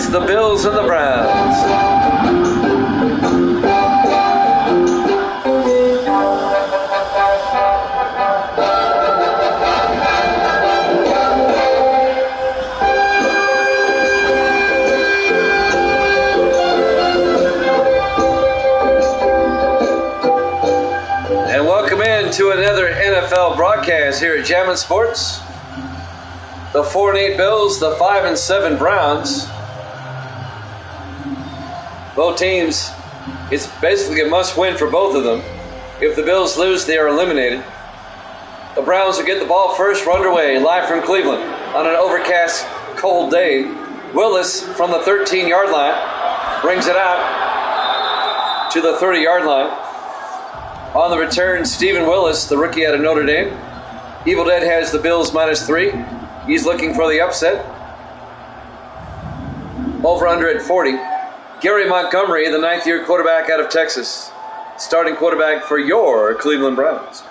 It's the Bills and the Browns. And welcome in to another NFL broadcast here at Jammin' Sports. The 4-8 Bills, the 5-7 Browns. Both teams, it's basically a must-win for both of them. If the Bills lose, they are eliminated. The Browns will get the ball first. We're underway, live from Cleveland on an overcast, cold day. Willis from the 13-yard line brings it out to the 30-yard line. On the return, Stephen Willis, the rookie out of Notre Dame. Evil Dead has the Bills -3. He's looking for the upset. Over under at 40. Gary Montgomery, the 9th-year quarterback out of Texas. Starting quarterback for your Cleveland Browns.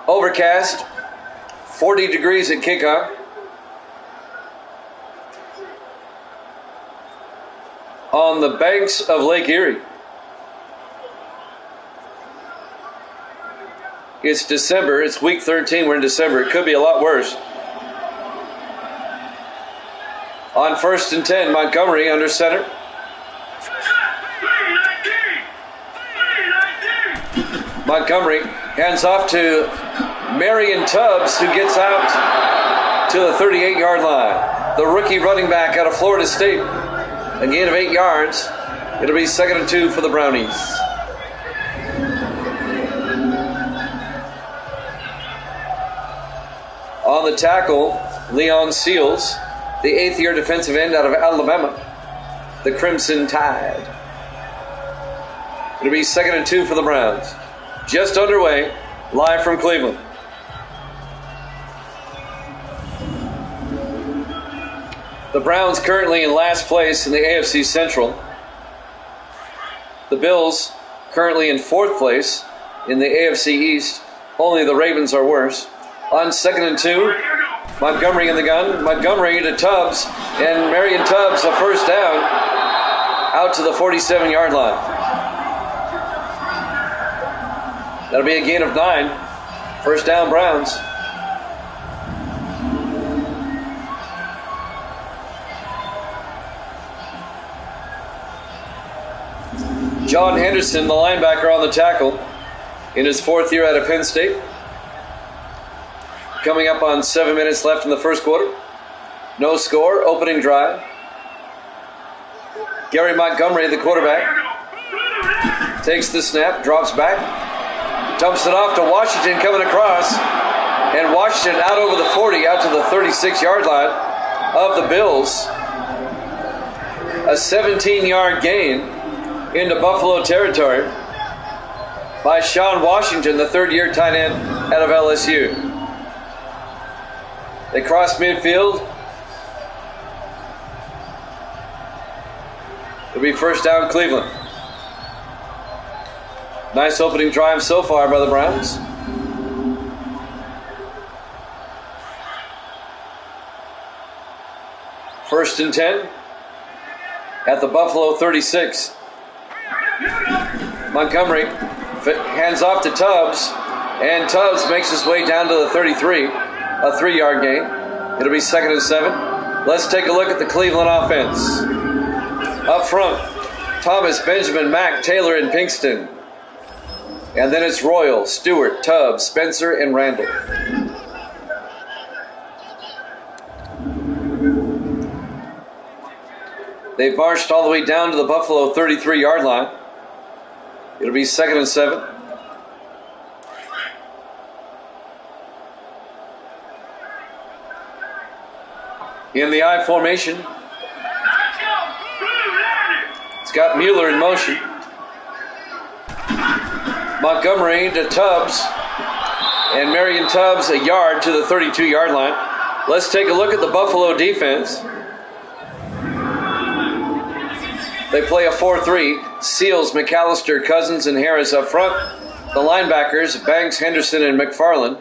Overcast. 40 degrees at kickoff. On the banks of Lake Erie. It's December. It's week 13. We're in December. It could be a lot worse. On 1st and 10, Montgomery under center. Montgomery hands off to Marion Tubbs, who gets out to the 38-yard line. The rookie running back out of Florida State. A gain of 8 yards. It'll be 2nd and 2 for the Brownies. On the tackle, Leon Seals, the 8th-year defensive end out of Alabama, the Crimson Tide. It'll be 2nd and 2 for the Browns. Just underway, live from Cleveland. The Browns currently in last place in the AFC Central. The Bills currently in 4th place in the AFC East. Only the Ravens are worse. On 2nd and 2, Montgomery in the gun. Montgomery to Tubbs, and Marion Tubbs a first down out to the 47-yard line. That'll be a gain of 9. First down, Browns. John Henderson, the linebacker, on the tackle in his 4th year out of Penn State. Coming up on 7 minutes left in the first quarter. No score, opening drive. Gary Montgomery, the quarterback, takes the snap, drops back, dumps it off to Washington coming across, and Washington out over the 40, out to the 36-yard line of the Bills. A 17-yard gain into Buffalo territory by Sean Washington, the 3rd-year tight end out of LSU. They cross midfield. It'll be first down, Cleveland. Nice opening drive so far by the Browns. First and 10 at the Buffalo 36. Montgomery hands off to Tubbs, and Tubbs makes his way down to the 33, a 3-yard gain. It'll be 2nd and 7. Let's take a look at the Cleveland offense. Up front, Thomas, Benjamin, Mack, Taylor, and Pinkston. And then it's Royal, Stewart, Tubbs, Spencer, and Randall. They've marched all the way down to the Buffalo 33-yard line. It'll be 2nd and 7. In the I formation, it's got Mueller in motion. Montgomery to Tubbs, and Marion Tubbs a yard to the 32-yard line. Let's take a look at the Buffalo defense. They play a 4-3. Seals, McAllister, Cousins, and Harris up front. The linebackers, Banks, Henderson, and McFarland.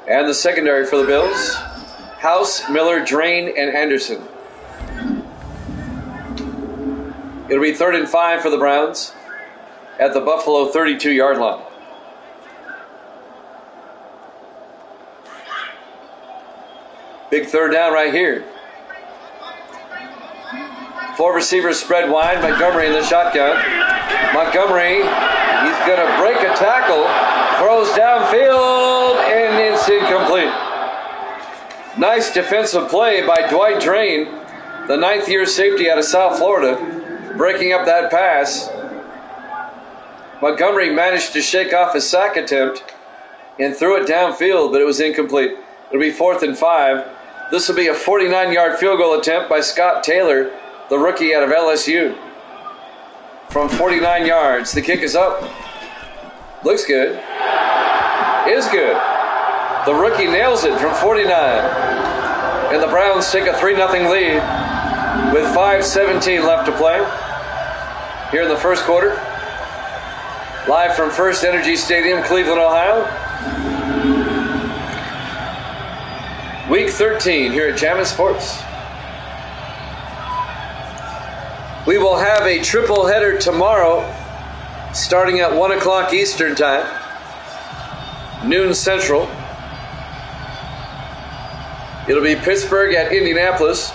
And the secondary for the Bills, House, Miller, Drain, and Anderson. It'll be 3rd and 5 for the Browns at the Buffalo 32-yard line. Big third down right here. 4 receivers spread wide. Montgomery in the shotgun. Montgomery, he's going to break a tackle. Throws downfield, and it's incomplete. Nice defensive play by Dwight Drain, the 9th-year safety out of South Florida, breaking up that pass. Montgomery managed to shake off his sack attempt and threw it downfield, but it was incomplete. It'll be 4th and 5. This will be a 49-yard field goal attempt by Scott Taylor, the rookie out of LSU. From 49 yards, the kick is up. Looks good. Is good. The rookie nails it from 49. And the Browns take a 3-0 lead with 5:17 left to play here in the first quarter. Live from First Energy Stadium, Cleveland, Ohio. Week 13 here at Jammin' Sports. We will have a triple header tomorrow starting at 1 o'clock Eastern Time, noon Central. It'll be Pittsburgh at Indianapolis,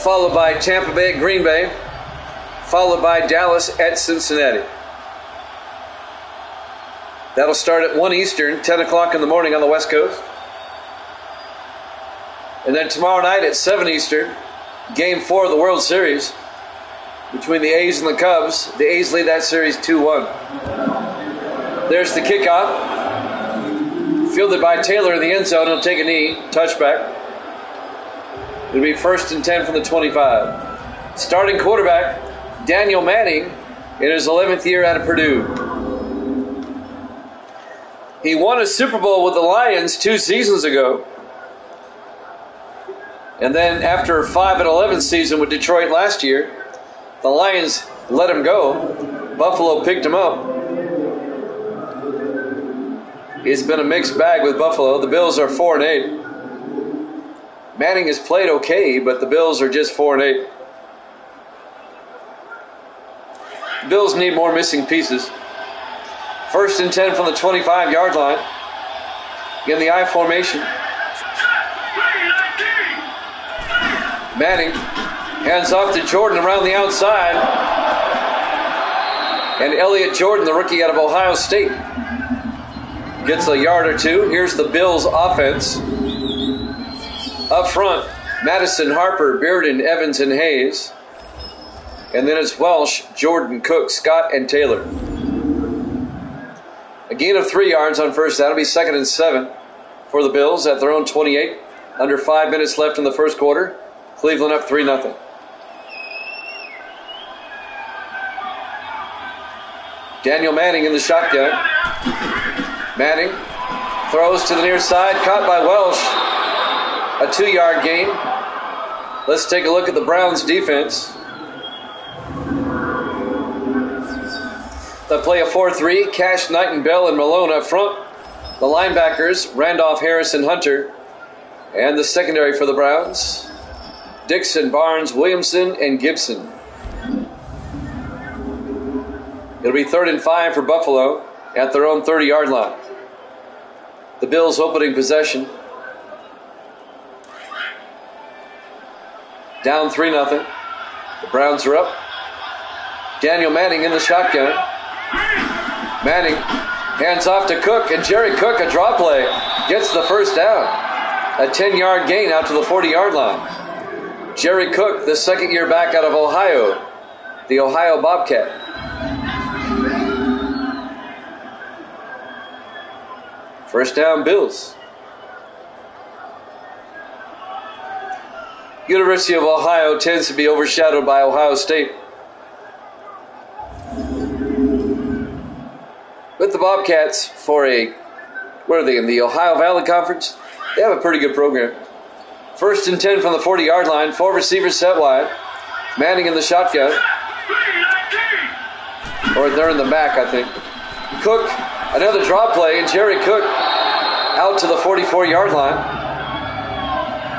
followed by Tampa Bay at Green Bay, followed by Dallas at Cincinnati. That'll start at 1 Eastern, 10 o'clock in the morning on the West Coast. And then tomorrow night at 7 Eastern, Game 4 of the World Series between the A's and the Cubs. The A's lead that series 2-1. There's the kickoff. Fielded by Taylor in the end zone. He'll take a knee. Touchback. It'll be 1st and 10 from the 25. Starting quarterback, Daniel Manning, in his 11th year out of Purdue. He won a Super Bowl with the Lions 2 seasons ago. And then after a 5-11 season with Detroit last year, the Lions let him go. Buffalo picked him up. It's been a mixed bag with Buffalo. The Bills are 4-8. Manning has played okay, but the Bills are just 4-8. The Bills need more missing pieces. 1st and 10 from the 25-yard line. In the I formation. Manning hands off to Jordan around the outside. And Elliott Jordan, the rookie out of Ohio State, gets a yard or two. Here's the Bills' offense. Up front, Madison, Harper, Bearden, Evans, and Hayes. And then it's Welsh, Jordan, Cook, Scott, and Taylor. A gain of 3 yards on first down. It'll be 2nd and 7 for the Bills at their own 28. Under 5 minutes left in the first quarter. Cleveland up 3-0. Daniel Manning in the shotgun. Manning throws to the near side, caught by Welsh. A 2-yard gain. Let's take a look at the Browns defense. They play a 4-3. Cash, Knight, Bell, and Malone up front. The linebackers, Randolph, Harris, and Hunter. And the secondary for the Browns, Dixon, Barnes, Williamson, and Gibson. It'll be 3rd and 5 for Buffalo at their own 30-yard line. The Bills opening possession. Down 3-0. The Browns are up. Daniel Manning in the shotgun. Manning hands off to Cook, and Jerry Cook, a draw play, gets the first down. A 10-yard gain out to the 40-yard line. Jerry Cook, the second-year back out of Ohio, the Ohio Bobcat. First down, Bills. University of Ohio tends to be overshadowed by Ohio State. With the Bobcats for what are they, in the Ohio Valley Conference? They have a pretty good program. 1st and 10 from the 40-yard line. 4 receivers set wide. Manning in the shotgun. Or they're in the back, I think. Cook, another draw play, and Jerry Cook out to the 44-yard line.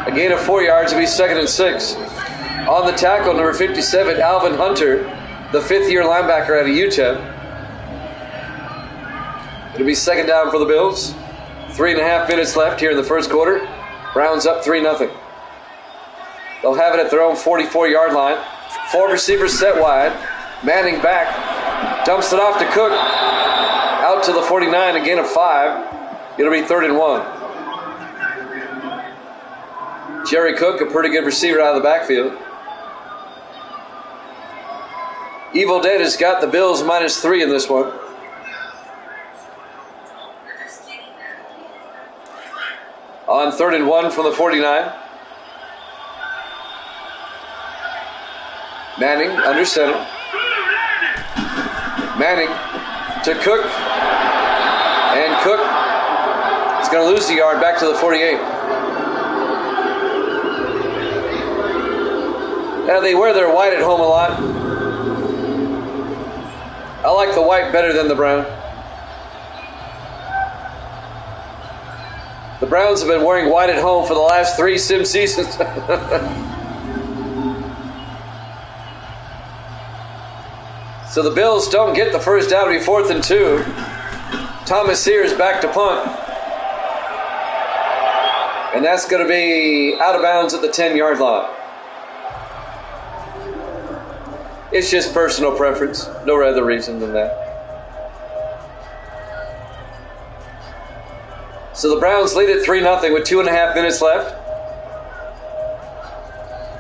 A gain of 4 yards will be 2nd and 6. On the tackle, number 57, Alvin Hunter, the fifth-year linebacker out of Utah. It'll be 2nd down for the Bills. 3.5 minutes left here in the first quarter. Browns up 3-0. They'll have it at their own 44-yard line. 4 receivers set wide. Manning back. Dumps it off to Cook. Out to the 49, a gain of 5. It'll be 3rd and 1. Jerry Cook, a pretty good receiver out of the backfield. Evil Dead has got the Bills -3 in this one. On 3rd and 1 from the 49. Manning under center. Manning to Cook. And Cook is going to lose the yard back to the 48. Now they wear their white at home a lot. I like the white better than the brown. The Browns have been wearing white at home for the last 3 sim seasons. So the Bills don't get the first down. It'll be 4th and 2. Thomas Sears back to punt. And that's going to be out of bounds at the 10-yard line. It's just personal preference. No other reason than that. So the Browns lead at 3-0 with 2.5 minutes left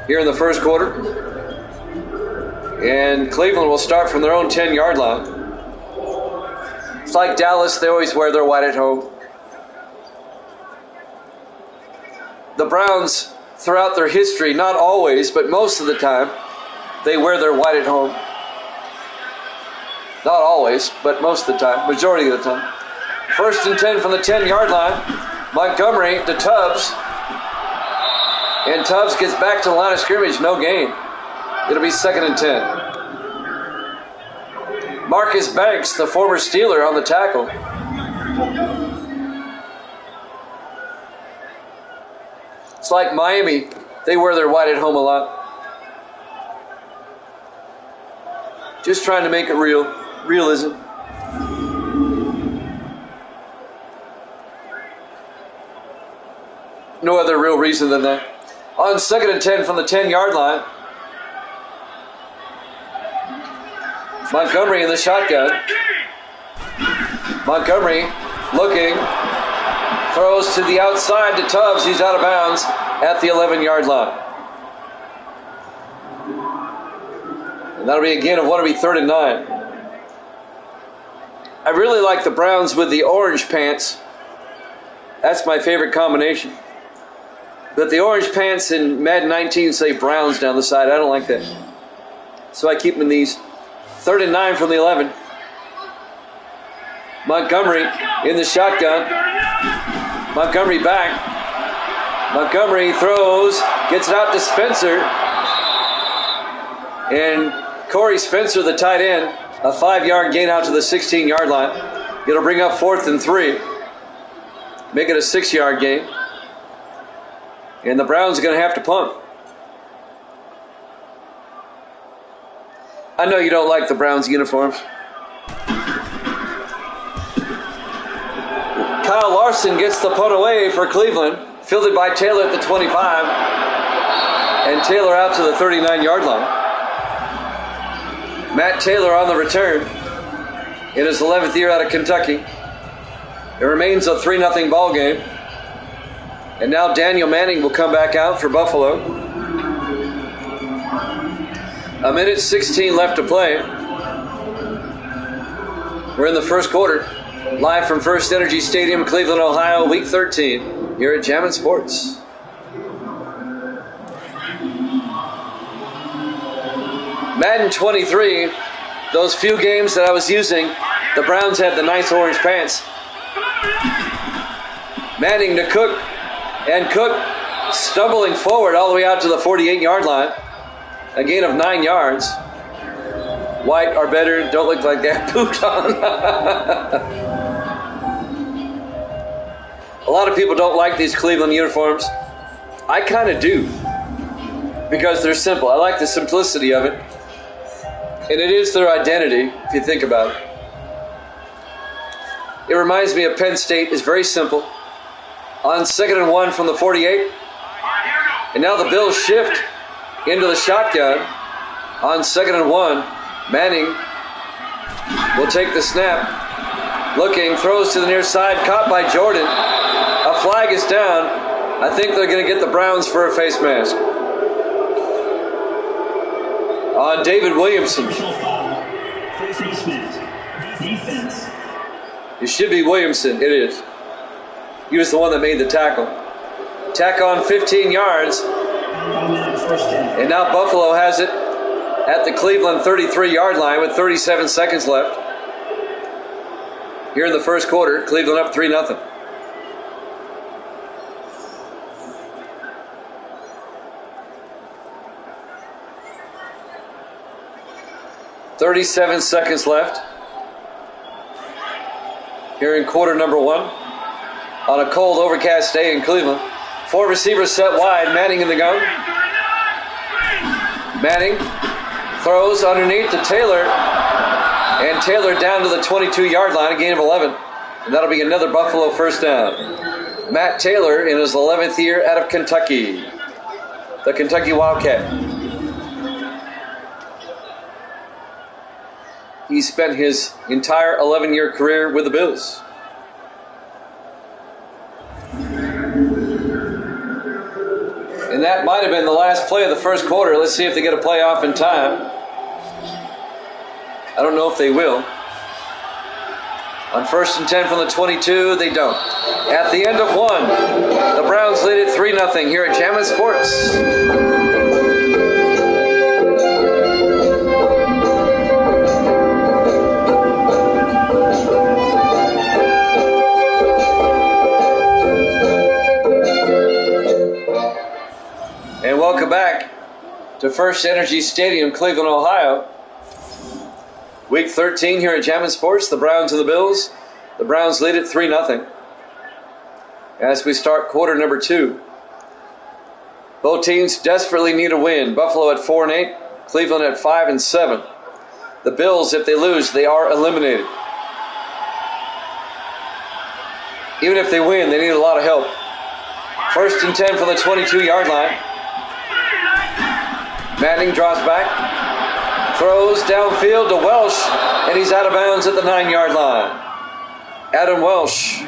here in the first quarter. And Cleveland will start from their own 10-yard line. It's like Dallas, they always wear their white at home. The Browns, throughout their history, not always, but most of the time, they wear their white at home. Not always, but most of the time, majority of the time. 1st and 10 from the 10-yard line. Montgomery to Tubbs. And Tubbs gets back to the line of scrimmage, no gain. It'll be 2nd and 10. Marcus Banks, the former Steeler, on the tackle. It's like Miami. They wear their white at home a lot. Just trying to make it real. Realism. No other real reason than that. On 2nd and 10 from the 10-yard line. Montgomery in the shotgun. Montgomery looking. Throws to the outside to Tubbs. He's out of bounds at the 11-yard line. And that'll be a gain of 1. It'll be 3rd and 9. I really like the Browns with the orange pants. That's my favorite combination. But the orange pants in Madden 19 say Browns down the side. I don't like that. So I keep them in these. 3rd and 9 from the 11. Montgomery in the shotgun. Montgomery back. Montgomery throws. Gets it out to Spencer. And Corey Spencer, the tight end, a 5-yard gain out to the 16-yard line. It'll bring up 4th and 3. Make it a 6-yard gain. And the Browns are going to have to punt. I know you don't like the Browns uniforms. Kyle Larson gets the punt away for Cleveland. Fielded by Taylor at the 25. And Taylor out to the 39-yard line. Matt Taylor on the return in his 11th year out of Kentucky. It remains a 3-0 ball game. And now Daniel Manning will come back out for Buffalo. 1:16 left to play. We're in the first quarter. Live from First Energy Stadium, Cleveland, Ohio, Week 13. Here at Jammin' Sports. Madden 23, those few games that I was using, the Browns had the nice orange pants. Manning to Cook, and Cook stumbling forward all the way out to the 48-yard line. A gain of 9 yards. White are better, don't look like that pooped on. A lot of people don't like these Cleveland uniforms. I kind of do, because they're simple. I like the simplicity of it, and it is their identity, if you think about it. It reminds me of Penn State. It's very simple. On 2nd and 1 from the 48, and now the Bills shift into the shotgun. On 2nd and 1, Manning will take the snap. Looking, throws to the near side, caught by Jordan. A flag is down. I think they're going to get the Browns for a face mask. On David Williamson. It should be Williamson. It is. He was the one that made the tackle. Tack on 15 yards. And now Buffalo has it at the Cleveland 33-yard line with 37 seconds left. Here in the first quarter, Cleveland up 3-0. "37 seconds left here in quarter number 1 on a cold, overcast day in Cleveland. 4 receivers set wide. Manning in the gun. Manning throws underneath to Taylor, and Taylor down to the 22-yard line, a gain of 11, and that'll be another Buffalo first down. Matt Taylor in his 11th year out of Kentucky, the Kentucky Wildcat. He spent his entire 11-year career with the Bills. And that might have been the last play of the first quarter. Let's see if they get a playoff in time. I don't know if they will. On 1st and 10 from the 22, they don't. At the end of 1, the Browns lead it 3-0 here at Jammin' Sports. And welcome back to First Energy Stadium, Cleveland, Ohio. Week 13 here at Jammin' Sports, the Browns and the Bills. The Browns lead it 3-0. As we start quarter number 2. Both teams desperately need a win. Buffalo at 4-8, Cleveland at 5-7. The Bills, if they lose, they are eliminated. Even if they win, they need a lot of help. 1st and 10 from the 22-yard line. Manning drops back, throws downfield to Welsh, and he's out of bounds at the 9-yard line. Adam Welsh,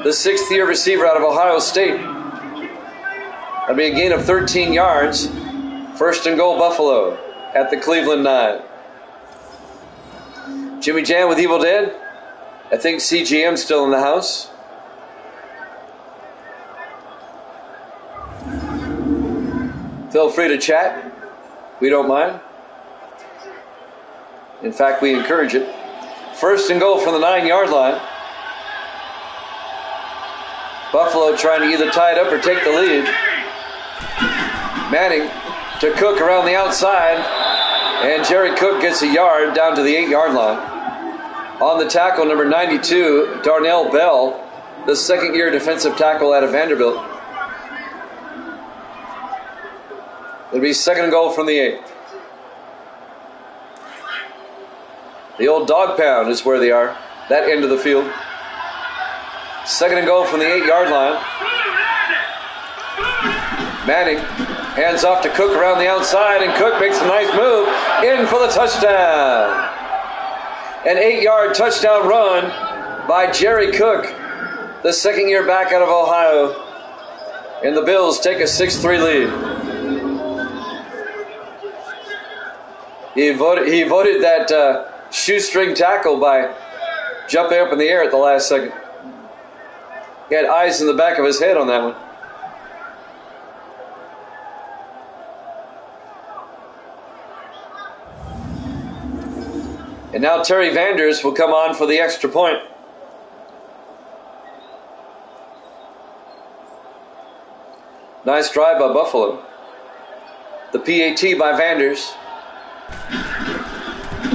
the 6th-year receiver out of Ohio State. That'll be a gain of 13 yards. 1st and goal, Buffalo at the Cleveland 9. Jimmy Jam with Evil Dead. I think CGM's still in the house. Feel free to chat. We don't mind. In fact, we encourage it. 1st and goal from the 9-yard line. Buffalo trying to either tie it up or take the lead. Manning to Cook around the outside. And Jerry Cook gets a yard down to the 8-yard line. On the tackle, number 92, Darnell Bell, the 2nd-year defensive tackle out of Vanderbilt. It'll be 2nd and goal from the 8. The old dog pound is where they are, that end of the field. 2nd and goal from the 8-yard line. Manning hands off to Cook around the outside, and Cook makes a nice move in for the touchdown. An 8-yard touchdown run by Jerry Cook, the 2nd-year back out of Ohio. And the Bills take a 6-3 lead. He avoided that shoestring tackle by jumping up in the air at the last second. He had eyes in the back of his head on that one. And now Terry Vanders will come on for the extra point. Nice drive by Buffalo. The PAT by Vanders.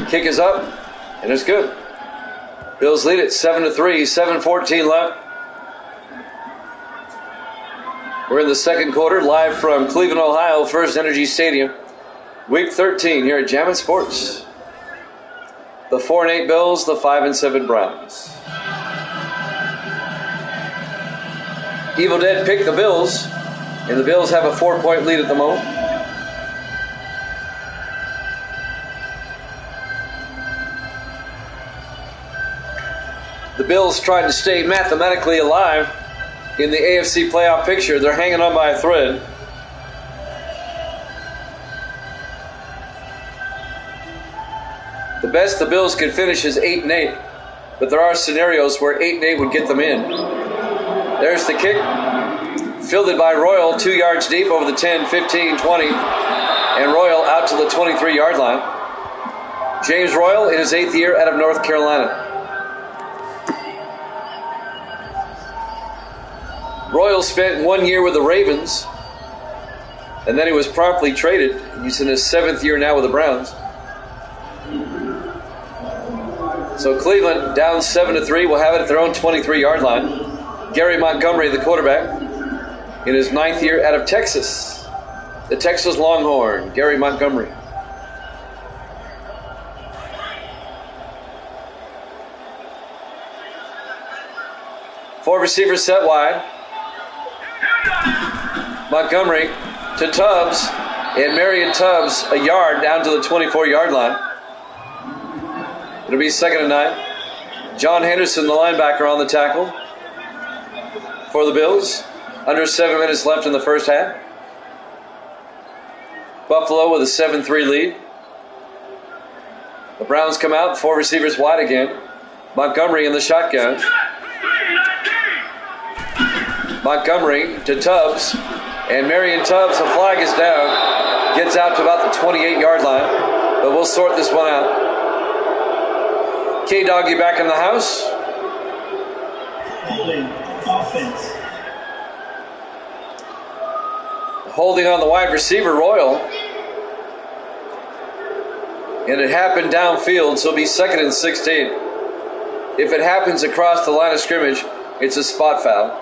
Kick is up, and it's good. Bills lead it 7-3, 7:14 left. We're in the second quarter, live from Cleveland, Ohio, First Energy Stadium. Week 13 here at Jammin' Sports. The 4-8 Bills, the 5-7 Browns. Evil Dead picked the Bills, and the Bills have a 4-point lead at the moment. The Bills trying to stay mathematically alive in the AFC playoff picture. They're hanging on by a thread. The best the Bills could finish is 8-8, but there are scenarios where 8-8 would get them in. There's the kick, fielded by Royal, 2 yards deep over the 10, 15, 20, and Royal out to the 23-yard line. James Royal in his 8th year out of North Carolina. Royal spent 1 year with the Ravens, and then he was promptly traded. He's in his 7th year now with the Browns. So Cleveland down 7-3 will have it at their own 23-yard line. Gary Montgomery, the quarterback, in his 9th year out of Texas. The Texas Longhorn, Gary Montgomery. Four receivers set wide. Montgomery to Tubbs, and Marion Tubbs a yard down to the 24-yard line. It'll be 2nd and 9. John Henderson, the linebacker, on the tackle for the Bills. Under 7 minutes left in the first half. Buffalo with a 7-3 lead. The Browns come out, 4 receivers wide again. Montgomery in the shotgun. Montgomery to Tubbs, and Marion Tubbs, the flag is down, gets out to about the 28-yard line, but we'll sort this one out. K-Doggy back in the house. Offense. Holding on the wide receiver, Royal. And it happened downfield, so it'll be 2nd and 16. If it happens across the line of scrimmage, it's a spot foul.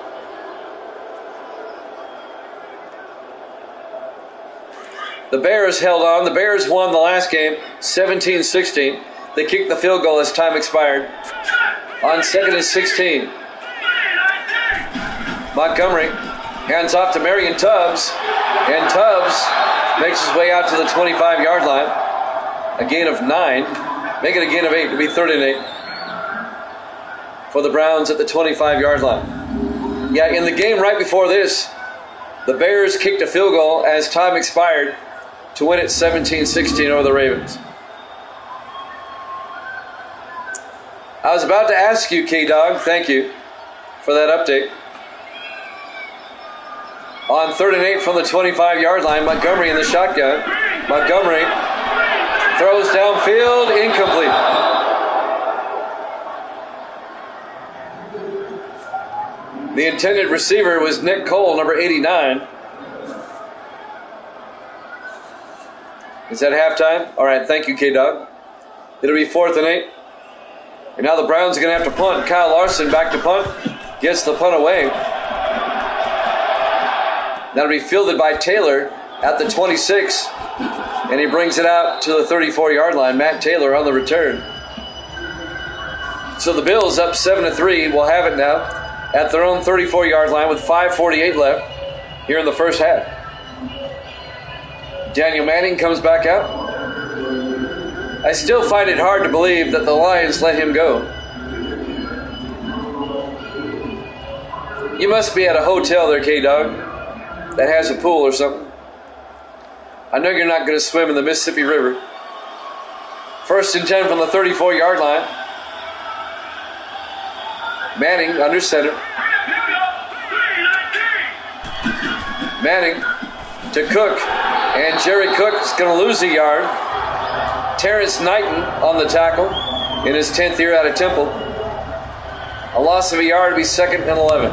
The Bears held on. The Bears won the last game 17-16. They kicked the field goal as time expired. On 2nd and 16. Montgomery hands off to Marion Tubbs. And Tubbs makes his way out to the 25-yard line. A gain of 9. Make it a gain of 8. It'll be 3rd and 8 for the Browns at the 25-yard line. Yeah, in the game right before this, the Bears kicked a field goal as time expired to win it 17-16 over the Ravens. I was about to ask you, K-Dog, thank you for that update. On 3rd and 8 from the 25-yard line, Montgomery in the shotgun. Montgomery throws downfield, incomplete. The intended receiver was Nick Cole, number 89. Is that halftime? All right, thank you, K-Dog. It'll be 4th and 8. And now the Browns are going to have to punt. Kyle Larson back to punt. Gets the punt away. That'll be fielded by Taylor at the 26. And he brings it out to the 34-yard line. Matt Taylor on the return. So the Bills up 7-3 will have it now at their own 34-yard line with 5:48 left here in the first half. Daniel Manning comes back out. I still find it hard to believe that the Lions let him go. You must be at a hotel there, K-Dog, that has a pool or something. I know you're not going to swim in the Mississippi River. 1st and 10 from the 34-yard line. Manning under center. Manning to Cook. And Jerry Cook is going to lose a yard. Terrence Knighton on the tackle in his 10th year out of Temple. A loss of a yard to be 2nd and 11.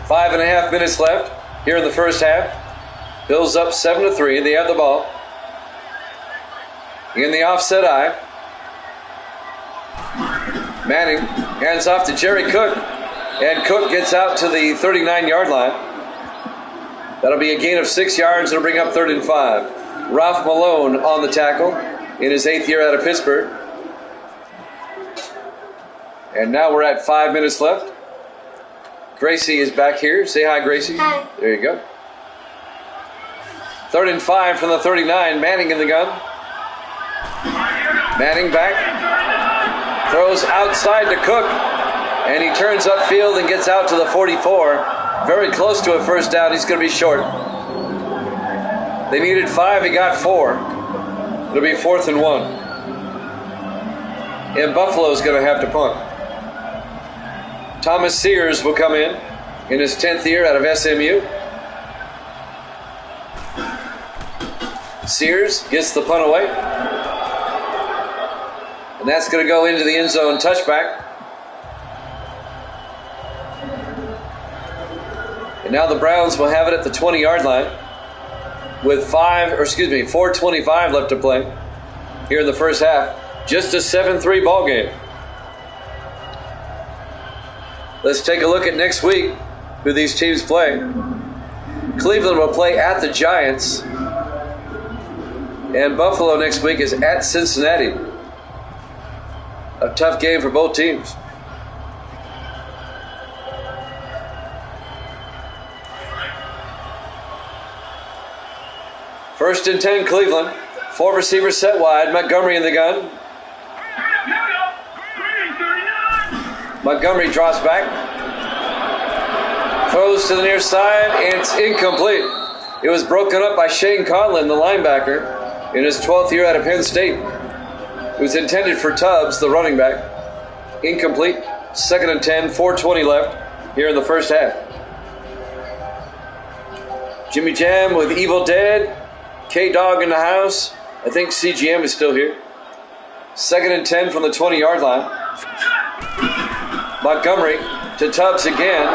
.5.5 minutes left. here in the first half. Bills up 7-3. They have the ball. In the offset eye. Manning hands off to Jerry Cook. And Cook gets out to the 39-yard line. That'll be a gain of 6 yards. It'll bring up 3rd and 5. Ralph Malone on the tackle in his 8th year out of Pittsburgh. And now we're at 5 minutes left. Gracie is back here. Say hi, Gracie. Hi. There you go. 3rd and 5 from the 39. Manning in the gun. Manning back. Throws outside to Cook. And he turns upfield and gets out to the 44. Very close to a first down. He's going to be short. They needed 5. He got 4. It'll be 4th and 1. And Buffalo's going to have to punt. Thomas Sears will come in his 10th year out of SMU. Sears gets the punt away. And that's going to go into the end zone touchback. And now the Browns will have it at the 20-yard line with 4:25 left to play here in the first half. Just a 7-3 ball game. Let's take a look at next week who these teams play. Cleveland will play at the Giants. And Buffalo next week is at Cincinnati. A tough game for both teams. First and 10, Cleveland. 4 receivers set wide. Montgomery in the gun. Montgomery drops back. Throws to the near side, and it's incomplete. It was broken up by Shane Conlon, the linebacker, in his 12th year out of Penn State. It was intended for Tubbs, the running back. Incomplete. 2nd and 10, 4:20 left here in the first half. Jimmy Jam with Evil Dead. K-Dog in the house. I think CGM is still here. 2nd and 10 from the 20-yard line. Montgomery to Tubbs again.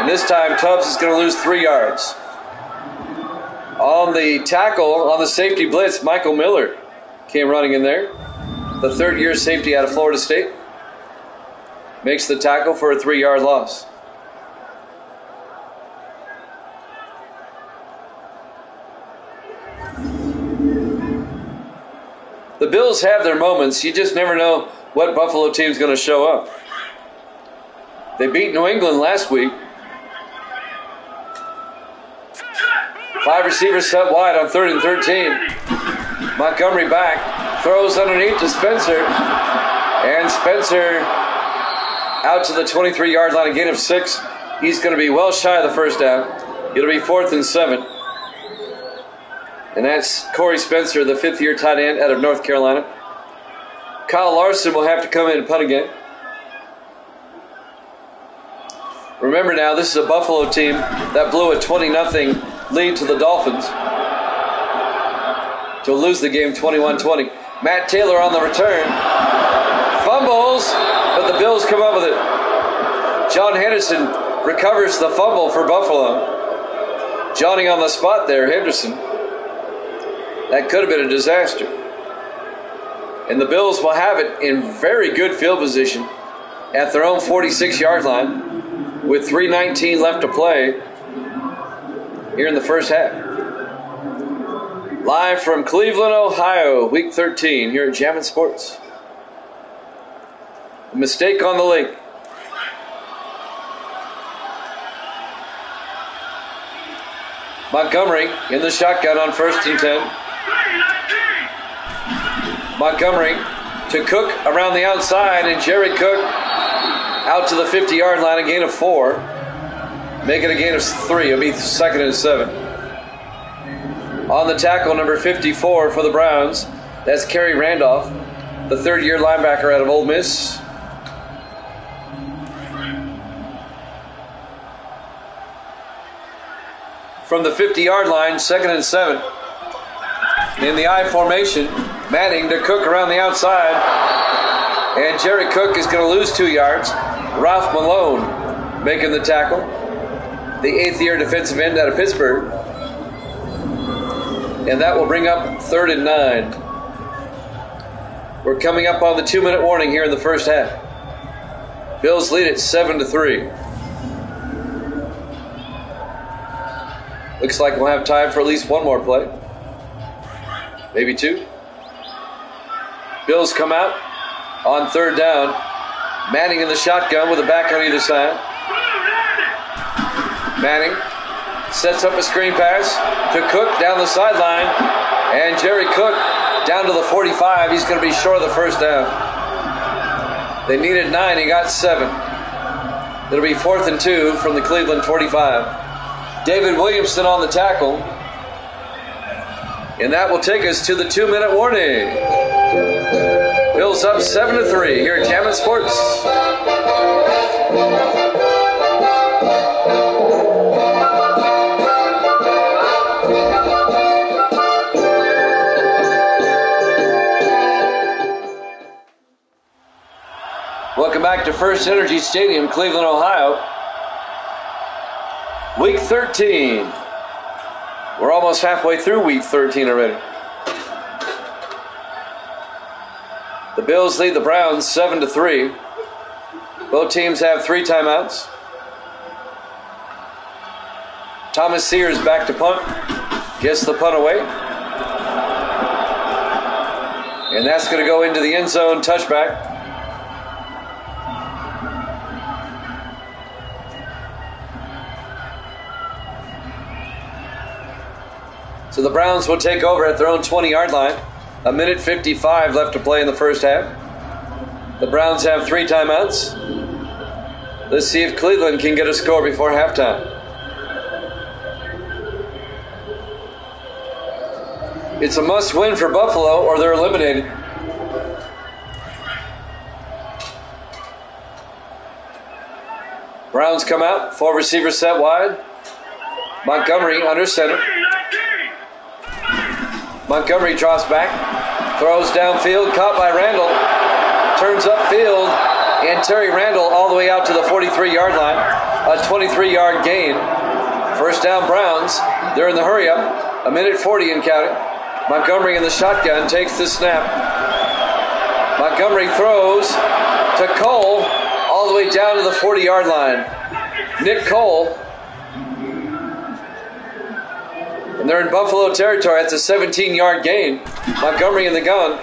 And this time Tubbs is going to lose 3 yards. On the tackle, on the safety blitz, Michael Miller came running in there. The 3rd-year safety out of Florida State. Makes the tackle for a 3-yard loss. The Bills have their moments. You just never know what Buffalo team's going to show up. They beat New England last week. 5 receivers set wide on 3rd and 13. Montgomery back. Throws underneath to Spencer. And Spencer out to the 23-yard line, a gain of 6. He's going to be well shy of the first down. It'll be 4th and 7. And that's Corey Spencer, the 5th-year tight end out of North Carolina. Kyle Larson will have to come in and punt again. Remember now, this is a Buffalo team that blew a 20-0 lead to the Dolphins to lose the game 21-20. Matt Taylor on the return. Fumbles, but the Bills come up with it. John Henderson recovers the fumble for Buffalo. Johnny on the spot there, Henderson. That could have been a disaster. And the Bills will have it in very good field position at their own 46-yard line with 3:19 left to play here in the first half. Live from Cleveland, Ohio, Week 13 here at Jammin' Sports. A mistake on the link. Montgomery in the shotgun on 1st and 10. Montgomery to Cook around the outside, and Jerry Cook out to the 50-yard line, a gain of 4. Make it a gain of 3. It'll be 2nd and 7. On the tackle, number 54 for the Browns. That's Kerry Randolph, the 3rd-year linebacker out of Ole Miss. From the 50-yard line, 2nd and 7. In the I formation, Manning to Cook around the outside. And Jerry Cook is going to lose 2 yards. Ralph Malone making the tackle. the 8th-year defensive end out of Pittsburgh. And that will bring up 3rd and 9. We're coming up on the 2-minute warning here in the first half. Bills lead it 7-3. Looks like we'll have time for at least one more play. Maybe two. Bills come out on 3rd down. Manning in the shotgun with a back on either side. Manning sets up a screen pass to Cook down the sideline. And Jerry Cook down to the 45. He's going to be short of the first down. They needed 9. He got 7. It'll be 4th and 2 from the Cleveland 45. David Williamson on the tackle. And that will take us to the 2-minute warning. Bills up 7-3 here at Jammin' Sports. Welcome back to First Energy Stadium, Cleveland, Ohio. Week 13. We're almost halfway through Week 13 already. The Bills lead the Browns 7-3. Both teams have 3 timeouts. Thomas Sears back to punt. Gets the punt away. And that's going to go into the end zone touchback. So the Browns will take over at their own 20-yard line. 1:55 left to play in the first half. The Browns have 3 timeouts. Let's see if Cleveland can get a score before halftime. It's a must-win for Buffalo or they're eliminated. Browns come out. 4 receivers set wide. Montgomery under center. Montgomery drops back, throws downfield, caught by Randall, turns upfield, and Terry Randall all the way out to the 43-yard line, a 23-yard gain. First down Browns, they're in the hurry-up, 1:40 and counting. Montgomery in the shotgun takes the snap. Montgomery throws to Cole, all the way down to the 40-yard line. Nick Cole. And they're in Buffalo territory. That's a 17-yard gain. Montgomery in the gun.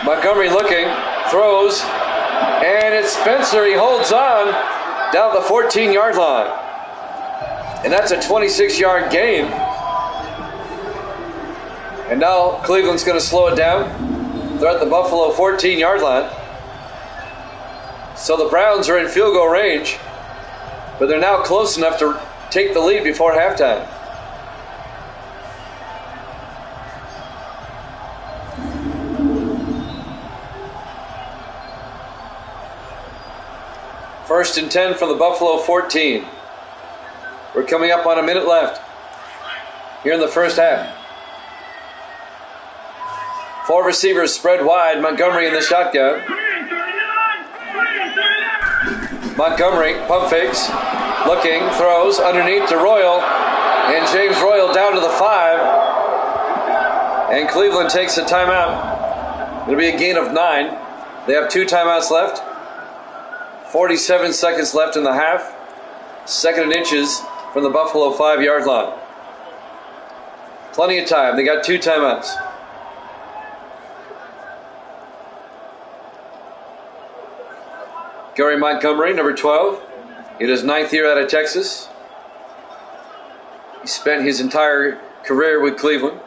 Montgomery looking, throws, and it's Spencer. He holds on down the 14-yard line. And that's a 26-yard gain. And now Cleveland's going to slow it down. They're at the Buffalo 14-yard line. So the Browns are in field goal range, but they're now close enough to take the lead before halftime. First and 10 from the Buffalo 14. We're coming up on a minute left here in the first half. 4 receivers spread wide. Montgomery in the shotgun. Montgomery pump fakes, looking, throws underneath to Royal, and James Royal down to the 5. And Cleveland takes a timeout. It'll be a gain of 9. They have 2 timeouts left. 47 seconds left in the half. 2nd and inches from the Buffalo 5-yard line. Plenty of time. They got 2 timeouts. Gary Montgomery, number 12. In his 9th year out of Texas. He spent his entire career with Cleveland.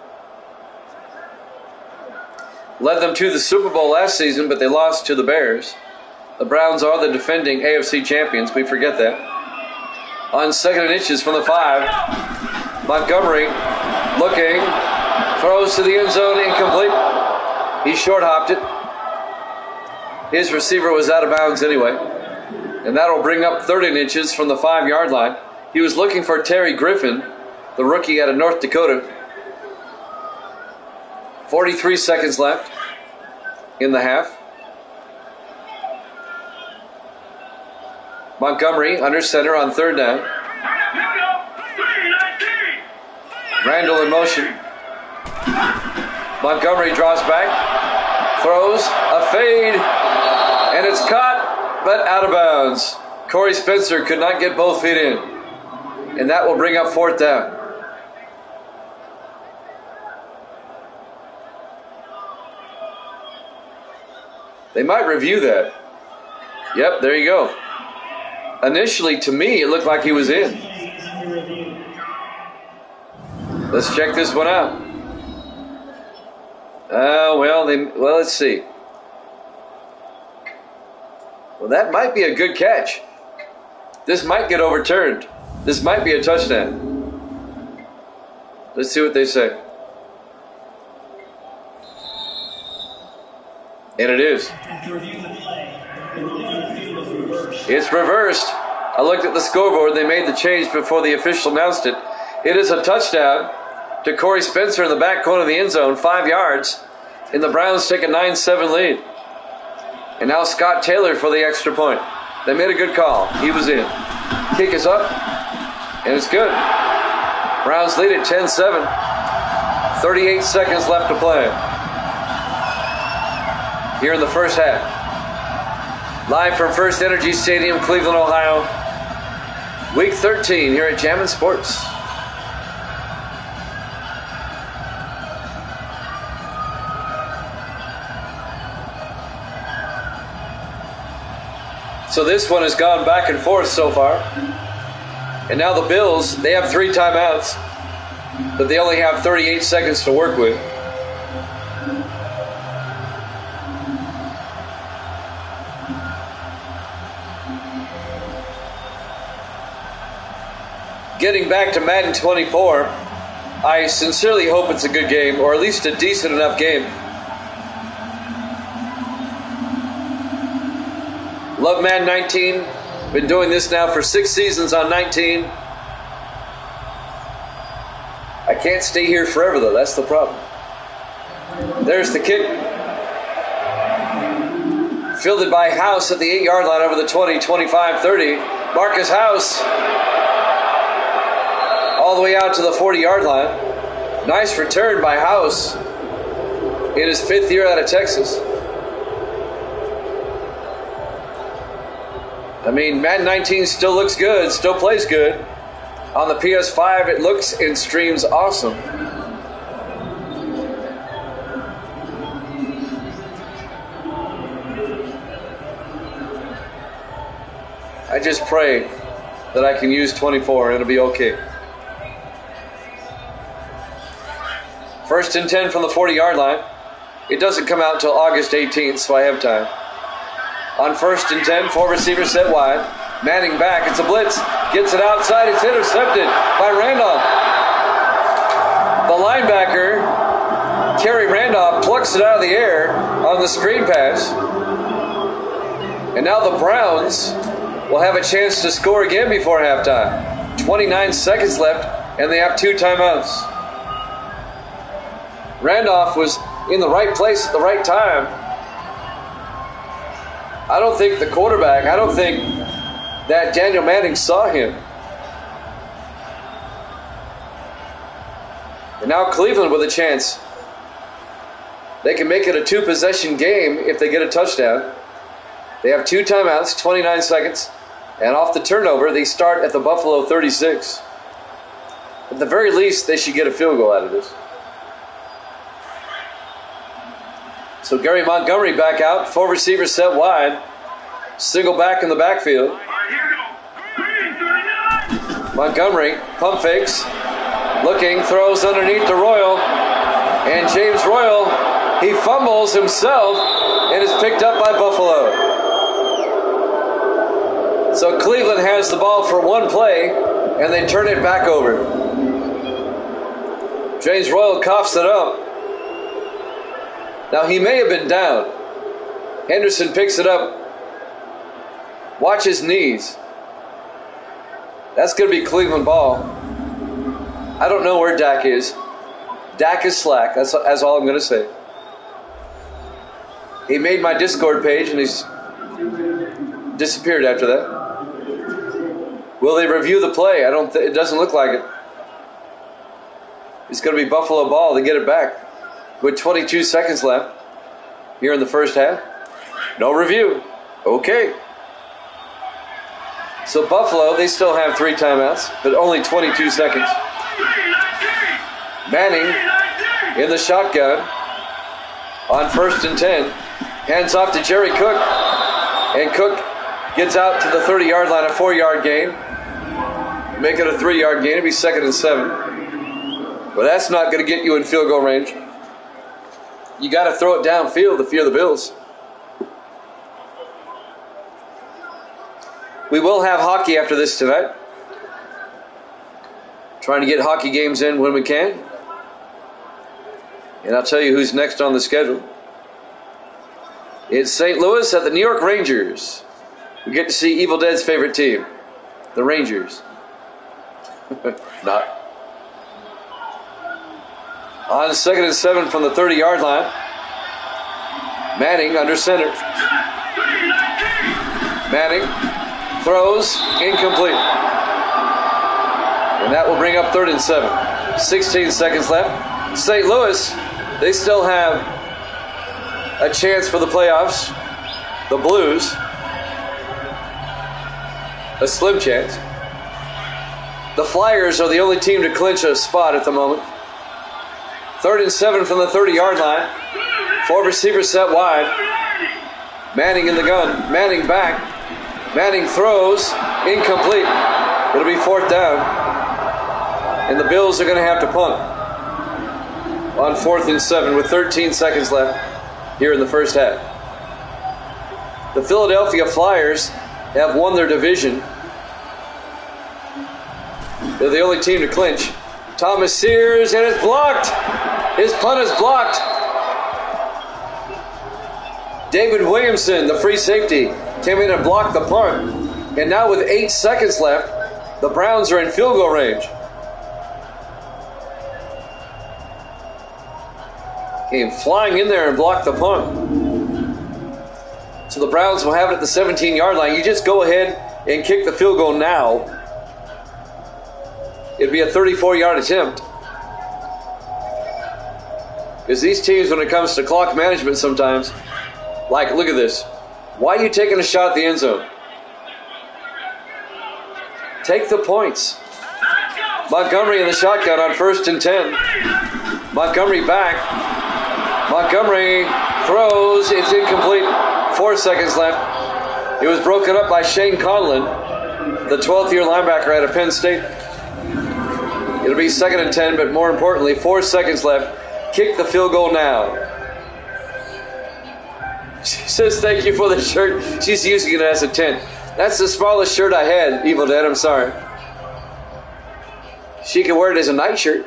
Led them to the Super Bowl last season, but they lost to the Bears. The Browns are the defending AFC champions. We forget that. On 2nd and inches from the 5. Montgomery looking. Throws to the end zone. Incomplete. He short-hopped it. His receiver was out of bounds anyway. And that'll bring up 30 inches from the 5-yard line. He was looking for Terry Griffin, the rookie out of North Dakota. 43 seconds left in the half. Montgomery under center on 3rd down. Randall in motion. Montgomery draws back, throws a fade, and it's caught, but out of bounds. Corey Spencer could not get both feet in, and that will bring up 4th down. They might review that. Yep, there you go. Initially, to me, it looked like he was in. Let's check this one out. Well, let's see. Well, that might be a good catch. This might get overturned. This might be a touchdown. Let's see what they say. And it is. It's reversed. I looked at the scoreboard. They made the change before the official announced it. It is a touchdown to Corey Spencer in the back corner of the end zone, 5 yards. And the Browns take a 9-7 lead. And now Scott Taylor for the extra point. They made a good call. He was in. Kick is up. And it's good. Browns lead at 10-7. 38 seconds left to play here in the first half. Live from First Energy Stadium, Cleveland, Ohio. Week 13 here at Jammin' Sports. So this one has gone back and forth so far. And now the Bills, they have 3 timeouts, but they only have 38 seconds to work with. Getting back to Madden 24, I sincerely hope it's a good game, or at least a decent enough game. Love Madden 19. Been doing this now for 6 seasons on 19. I can't stay here forever, though. That's the problem. There's the kick. Fielded by House at the 8-yard line over the 20, 25, 30. Marcus House all the way out to the 40-yard line. Nice return by House in his 5th year out of Texas. I mean, Madden 19 still looks good, still plays good. On the PS5, it looks and streams awesome. I just pray that I can use 24 and it'll be okay. 1st and 10 from the 40-yard line. It doesn't come out until August 18th, so I have time. On 1st and 10, 4 receivers set wide. Manning back, it's a blitz. Gets it outside, it's intercepted by Randolph. The linebacker, Kerry Randolph, plucks it out of the air on the screen pass. And now the Browns will have a chance to score again before halftime. 29 seconds left, and they have 2 timeouts. Randolph was in the right place at the right time. I don't think the quarterback, I don't think that Daniel Manning saw him. And now Cleveland with a chance. They can make it a 2-possession game if they get a touchdown. They have 2 timeouts, 29 seconds. And off the turnover, they start at the Buffalo 36. At the very least, they should get a field goal out of this. So Gary Montgomery back out, 4 receivers set wide. Single back in the backfield. Montgomery, pump fakes. Looking, throws underneath to Royal. And James Royal, he fumbles himself and is picked up by Buffalo. So Cleveland has the ball for 1 play, and they turn it back over. James Royal coughs it up. Now, he may have been down. Henderson picks it up. Watch his knees. That's going to be Cleveland ball. I don't know where Dak is. Dak is slack. That's all I'm going to say. He made my Discord page, and he's disappeared after that. Will they review the play? It doesn't look like it. It's going to be Buffalo ball to get it back with 22 seconds left here in the first half. No review. Okay. So Buffalo, they still have 3 timeouts, but only 22 seconds. Manning in the shotgun on 1st and 10. Hands off to Jerry Cook. And Cook gets out to the 30-yard line, a 4-yard gain. Make it a 3-yard gain. It'll be 2nd and 7. But that's not going to get you in field goal range. You got to throw it downfield to fear the Bills. We will have hockey after this tonight. Trying to get hockey games in when we can. And I'll tell you who's next on the schedule. It's St. Louis at the New York Rangers. We get to see Evil Dead's favorite team, the Rangers. Not. On 2nd and 7 from the 30-yard line. Manning under center. Manning throws, incomplete. And that will bring up 3rd and 7. 16 seconds left. St. Louis, they still have a chance for the playoffs. The Blues, a slim chance. The Flyers are the only team to clinch a spot at the moment. 3rd and 7 from the 30-yard line. 4 receivers set wide. Manning in the gun. Manning back. Manning throws. Incomplete. It'll be 4th down. And the Bills are going to have to punt on 4th and 7 with 13 seconds left here in the first half. The Philadelphia Flyers have won their division. They're the only team to clinch. Thomas Sears, and it's blocked. His punt is blocked. David Williamson, the free safety, came in and blocked the punt. And now with 8 seconds left, the Browns are in field goal range. Came flying in there and blocked the punt. So the Browns will have it at the 17-yard line. You just go ahead and kick the field goal now. It'd be a 34-yard attempt. Because these teams, when it comes to clock management sometimes, like, look at this. Why are you taking a shot at the end zone? Take the points. Montgomery in the shotgun on 1st and 10. Montgomery back. Montgomery throws. It's incomplete. 4 seconds left. It was broken up by Shane Conlon, the 12th-year linebacker out of Penn State. It'll be 2nd and 10, but more importantly, 4 seconds left. Kick the field goal now. She says thank you for the shirt. She's using it as a tent. That's the smallest shirt I had, Evil Dead. I'm sorry. She can wear it as a nightshirt.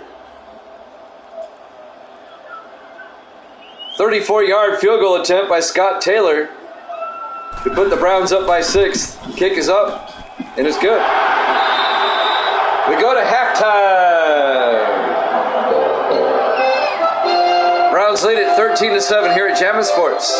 34-yard field goal attempt by Scott Taylor to put the Browns up by 6. Kick is up, and it's good. We go to halftime. Browns lead at 13-7 here at Jammin' Sports.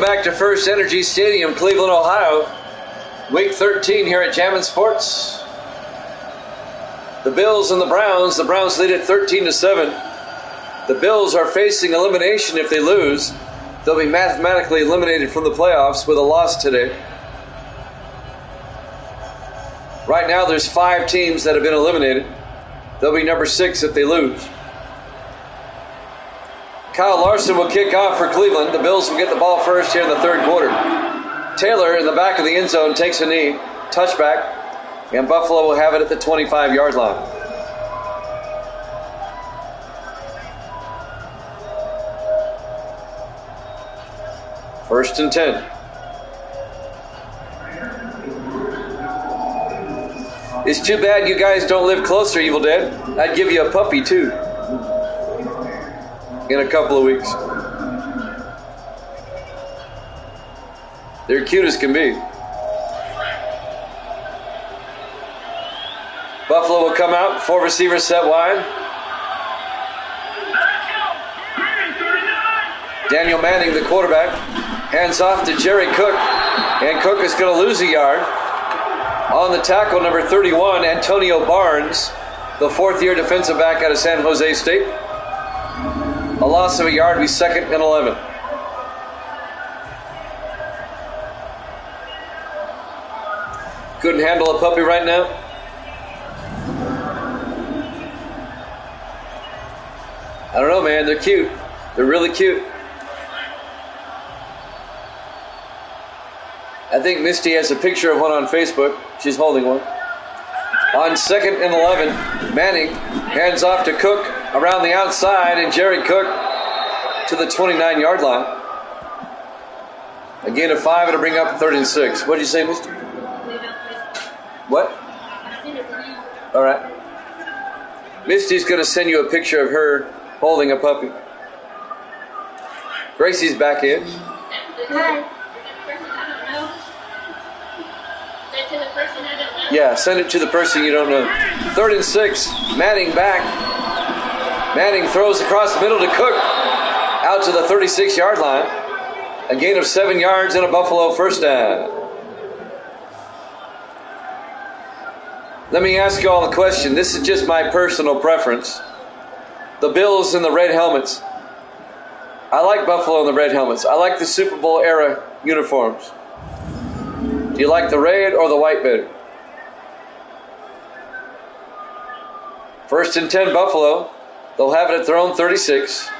Back to First Energy Stadium, Cleveland, Ohio. Week 13 here at Jammin' Sports. The Bills and the Browns. The Browns lead at 13-7. The Bills are facing elimination if they lose. They'll be mathematically eliminated from the playoffs with a loss today. Right now there's 5 teams that have been eliminated. They'll be number 6 if they lose. Kyle Larson will kick off for Cleveland. The Bills will get the ball first here in the 3rd quarter. Taylor in the back of the end zone takes a knee. Touchback. And Buffalo will have it at the 25-yard line. First and 10. It's too bad you guys don't live closer, Evil Dead. I'd give you a puppy, too. In a couple of weeks. They're cute as can be. Buffalo will come out. 4 receivers set wide. Daniel Manning, the quarterback, hands off to Jerry Cook. And Cook is going to lose a yard. On the tackle, number 31, Antonio Barnes, the fourth-year defensive back out of San Jose State. A loss of a yard will be 2nd and 11. Couldn't handle a puppy right now? I don't know, man. They're cute. They're really cute. I think Misty has a picture of one on Facebook. She's holding one. On 2nd and 11, Manning hands off to Cook around the outside, and Jerry Cook to the 29-yard line. A gain of 5, it'll bring up 3rd and 6. What'd you say, Misty? What? All right. Misty's going to send you a picture of her holding a puppy. Gracie's back in. Hi. Yeah, send it to the person you don't know. 3rd and 6. Manning back. Manning throws across the middle to Cook. Out to the 36-yard line. A gain of 7 yards and a Buffalo first down. Let me ask you all a question. This is just my personal preference. The Bills in the red helmets. I like Buffalo in the red helmets. I like the Super Bowl era uniforms. Do you like the red or the white better? 1st and 10 Buffalo. They'll have it at their own 36.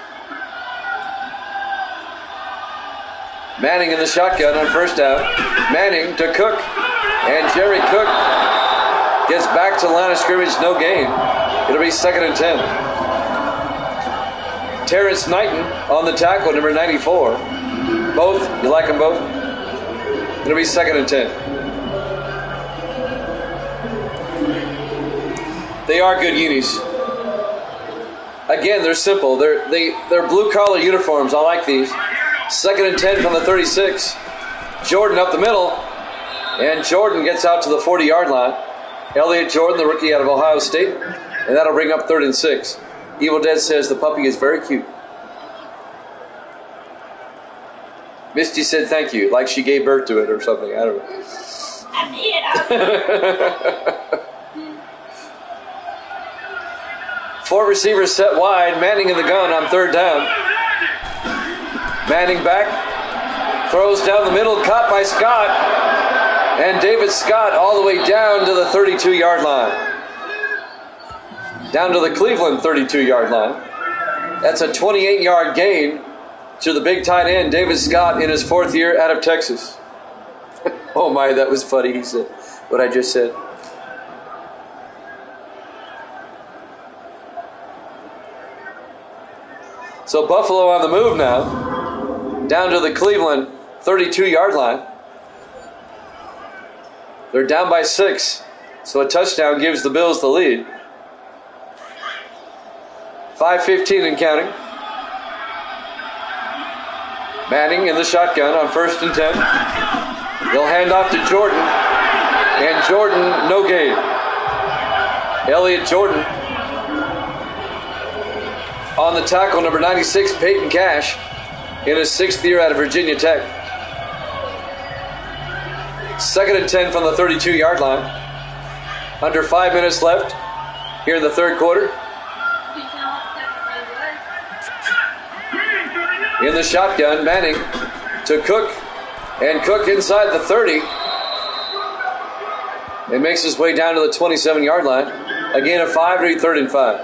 Manning in the shotgun on first down. Manning to Cook. And Jerry Cook gets back to the line of scrimmage, no gain. It'll be 2nd and 10. Terrence Knighton on the tackle, number 94. Both? You like them both? It'll be 2nd and 10. They are good unis. Again, they're simple. They're blue-collar uniforms. I like these. 2nd and 10 from the 36. Jordan up the middle. And Jordan gets out to the 40-yard line. Elliott Jordan, the rookie out of Ohio State. And that'll bring up 3rd and 6. Evil Dead says the puppy is very cute. Misty said thank you, like she gave birth to it or something. I don't know. I did. 4 receivers set wide. Manning in the gun on 3rd down. Manning back. Throws down the middle. Caught by Scott. And David Scott all the way down to the 32-yard line. Down to the Cleveland 32-yard line. That's a 28-yard gain to the big tight end, David Scott, in his 4th year out of Texas. Oh my, that was funny, he said, what I just said. So Buffalo on the move now, down to the Cleveland 32-yard line. They're down by 6, so a touchdown gives the Bills the lead. 5:15 and counting. Manning in the shotgun on 1st and 10. They'll hand off to Jordan. And Jordan, no gain. Elliott Jordan. On the tackle, number 96, Peyton Cash, in his 6th year out of Virginia Tech. 2nd and 10 from the 32-yard line. Under 5 minutes left here in the 3rd quarter. In the shotgun, Manning to Cook, and Cook inside the 30. And makes his way down to the 27-yard line. A gain of 5 to 3rd and 5.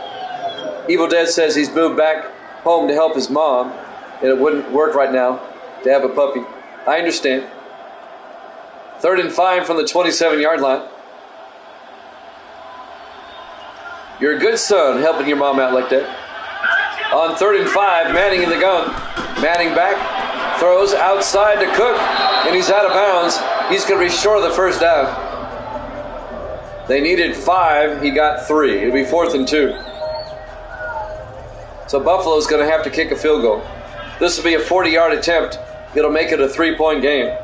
Evil Dead says he's moved back home to help his mom, and it wouldn't work right now to have a puppy. I understand. 3rd and 5 from the 27-yard line. You're a good son helping your mom out like that. On 3rd and 5, Manning in the gun. Manning back, Throws outside to Cook, and he's out of bounds. He's going to be short of the first down. They needed 5. He got 3. It'll be 4th and 2. So Buffalo's going to have to kick a field goal. This will be a 40-yard attempt. It'll make it a 3-point game.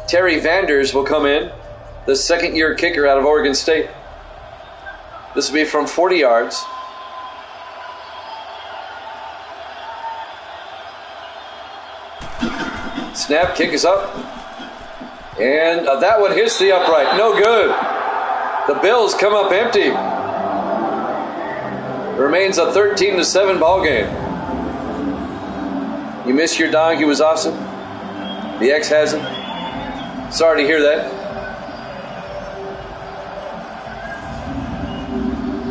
Terry Vanders will come in, the second-year kicker out of Oregon State. This will be from 40 yards. Snap, kick is up. And that one hits the upright. No good. The Bills come up empty. Remains a 13-7 ball game. You miss your dog? He was awesome. The ex has him. Sorry to hear that.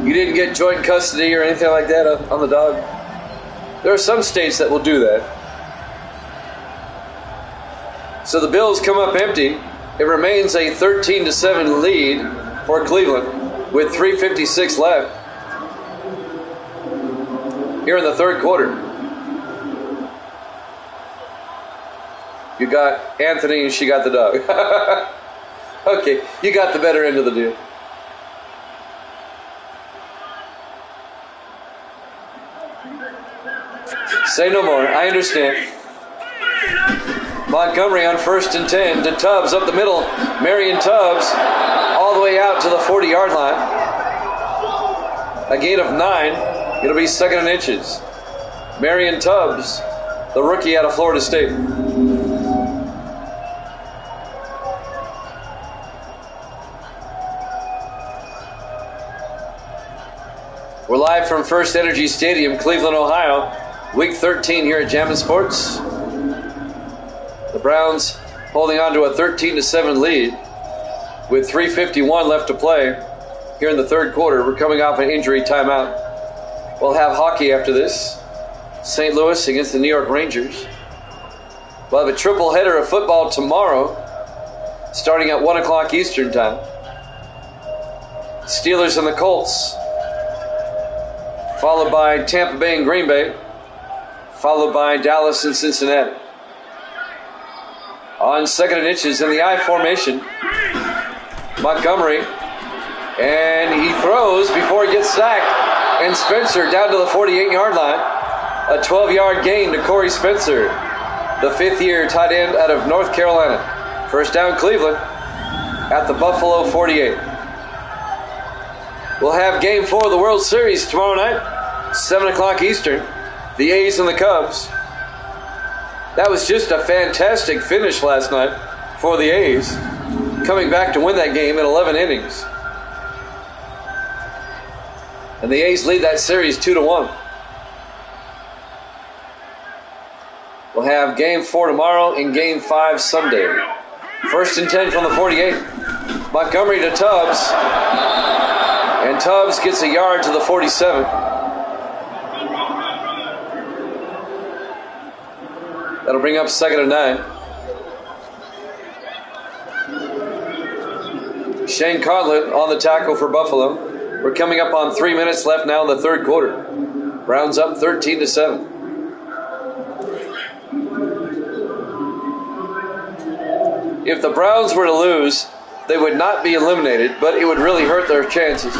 You didn't get joint custody or anything like that on the dog? There are some states that will do that. So the Bills come up empty. It remains a 13-7 lead for Cleveland with 3:56 left here in the third quarter. You got Anthony and she got the dog. Okay, you got the better end of the deal. Say no more. I understand. Montgomery on 1st and 10 to Tubbs up the middle. Marion Tubbs all the way out to the 40-yard line. A gain of 9. It'll be 2nd and inches. Marion Tubbs, the rookie out of Florida State. We're live from First Energy Stadium, Cleveland, Ohio. Week 13 here at Jammin' Sports. The Browns holding on to a 13-7 lead with 3:51 left to play here in the third quarter. We're coming off an injury timeout. We'll have hockey after this. St. Louis against the New York Rangers. We'll have a triple header of football tomorrow starting at 1 o'clock Eastern time. Steelers and the Colts, followed by Tampa Bay and Green Bay, followed by Dallas and Cincinnati. On 2nd and inches in the I formation, Montgomery, and he throws before he gets sacked, and Spencer down to the 48-yard line. A 12-yard gain to Corey Spencer, the 5th-year tight end out of North Carolina. First down Cleveland at the Buffalo 48. We'll have Game 4 of the World Series tomorrow night, 7 o'clock Eastern. The A's and the Cubs. That was just a fantastic finish last night for the A's, coming back to win that game in 11 innings. And the A's lead that series 2-1. We'll have Game 4 tomorrow and Game 5 Sunday. 1st and 10 from the 48. Montgomery to Tubbs. And Tubbs gets a yard to the 47. That'll bring up 2nd and 9. Shane Conlon on the tackle for Buffalo. We're coming up on 3 minutes left now in the third quarter. Browns up 13-7. If the Browns were to lose, they would not be eliminated, but it would really hurt their chances.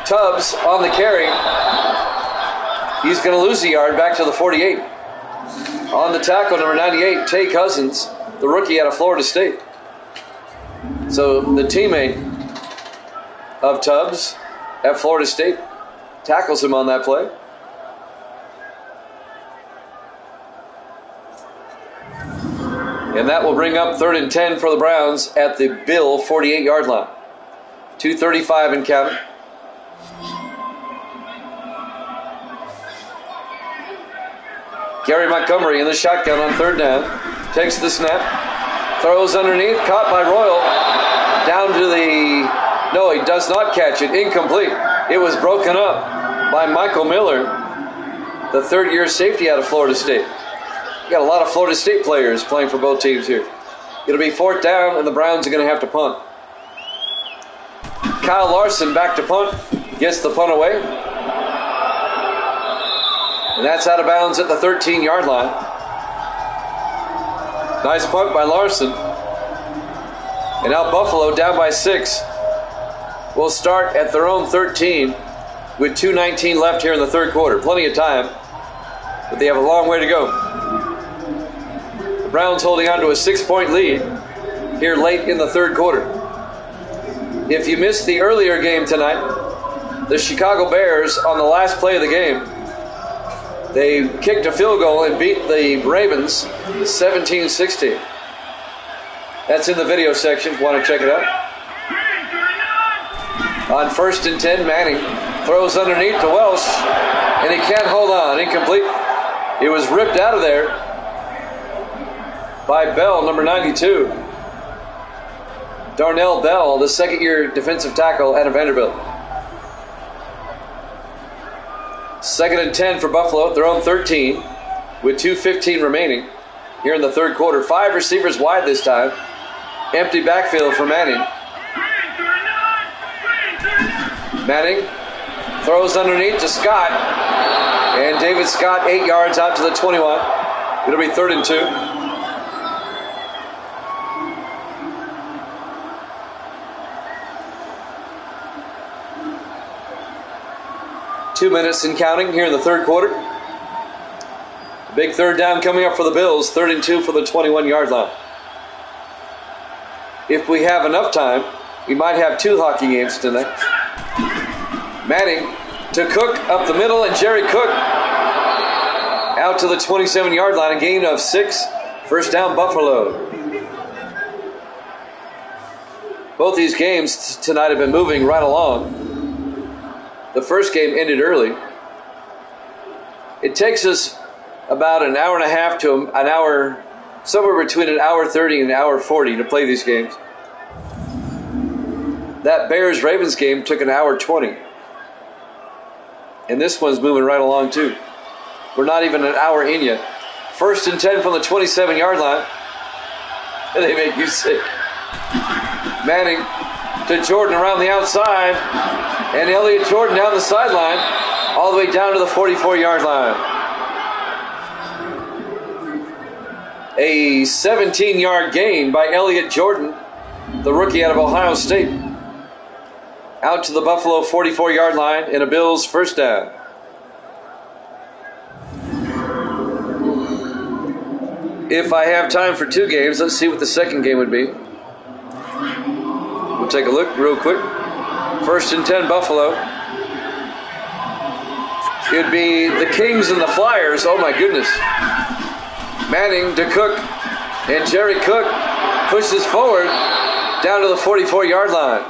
Tubbs on the carry. He's going to lose a yard back to the 48. On the tackle, number 98, Tay Cousins, the rookie out of Florida State. So the teammate of Tubbs at Florida State tackles him on that play. And that will bring up 3rd and 10 for the Browns at the Bill 48-yard line. 2:35 and counting. Gary Montgomery in the shotgun on 3rd down. Takes the snap. Throws underneath. Caught by Royal. Down to the... No, he does not catch it. Incomplete. It was broken up by Michael Miller, the 3rd-year safety out of Florida State. You got a lot of Florida State players playing for both teams here. It'll be 4th down, and the Browns are going to have to punt. Kyle Larson back to punt. Gets the punt away. And that's out of bounds at the 13-yard line. Nice punt by Larson. And now Buffalo down by 6. Will start at their own 13 with 2:19 left here in the third quarter. Plenty of time, but they have a long way to go. The Browns holding on to a 6-point lead here late in the third quarter. If you missed the earlier game tonight, the Chicago Bears, on the last play of the game, they kicked a field goal and beat the Ravens 17-16. That's in the video section if you want to check it out. On 1st and 10, Manning throws underneath to Welsh, and he can't hold on. Incomplete. It was ripped out of there by Bell, number 92. Darnell Bell, the second-year defensive tackle out of Vanderbilt. 2nd and 10 for Buffalo at their own 13 with 2:15 remaining here in the third quarter. 5 receivers wide this time. Empty backfield for Manning. Manning throws underneath to Scott. And David Scott 8 yards out to the 21. It'll be 3rd and 2. Two minutes and counting here in the third quarter. Big third down coming up for the Bills. 3rd and 2 for the 21-yard line. If we have enough time, we might have 2 hockey games tonight. Manning to Cook up the middle, and Jerry Cook out to the 27-yard line. A gain of 6. First down, Buffalo. Both these games tonight have been moving right along. The first game ended early. It takes us about an hour and a half to an hour, somewhere between an hour 30 and an hour 40 to play these games. That Bears-Ravens game took an hour 20. And this one's moving right along too. We're not even an hour in yet. 1st and 10 from the 27-yard line. And they make you sick. Manning to Jordan around the outside. And Elliott Jordan down the sideline, all the way down to the 44-yard line. A 17-yard gain by Elliott Jordan, the rookie out of Ohio State. Out to the Buffalo 44-yard line and a Bills first down. If I have time for 2 games, let's see what the second game would be. We'll take a look real quick. 1st and 10, Buffalo. It'd be the Kings and the Flyers. Oh, my goodness. Manning to Cook. And Jerry Cook pushes forward down to the 44-yard line.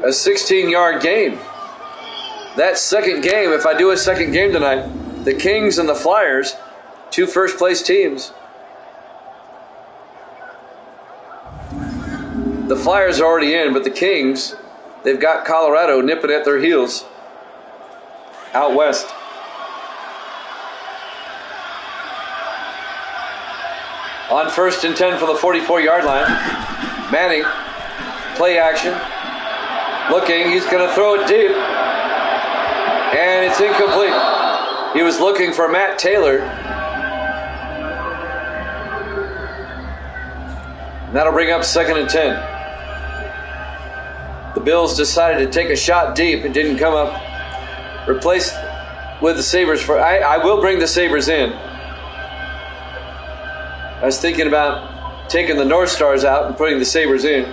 A 16-yard gain. That second game, if I do a second game tonight, the Kings and the Flyers, 2 first-place teams. The Flyers are already in, but the Kings, they've got Colorado nipping at their heels out west. On 1st and 10 for the 44-yard line. Manning, play action. Looking, he's going to throw it deep. And it's incomplete. He was looking for Matt Taylor. And that'll bring up 2nd and 10. The Bills decided to take a shot deep and didn't come up. Replaced with the Sabres. I will bring the Sabres in. I was thinking about taking the North Stars out and putting the Sabres in.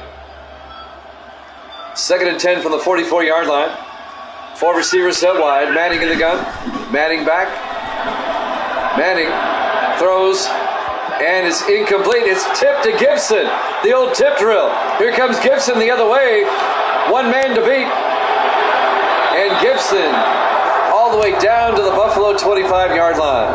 2nd and 10 from the 44-yard line. 4 receivers set wide. Manning in the gun. Manning back. Manning throws. And it's incomplete. It's tipped to Gibson. The old tip drill. Here comes Gibson the other way. One man to beat. And Gibson all the way down to the Buffalo 25-yard line.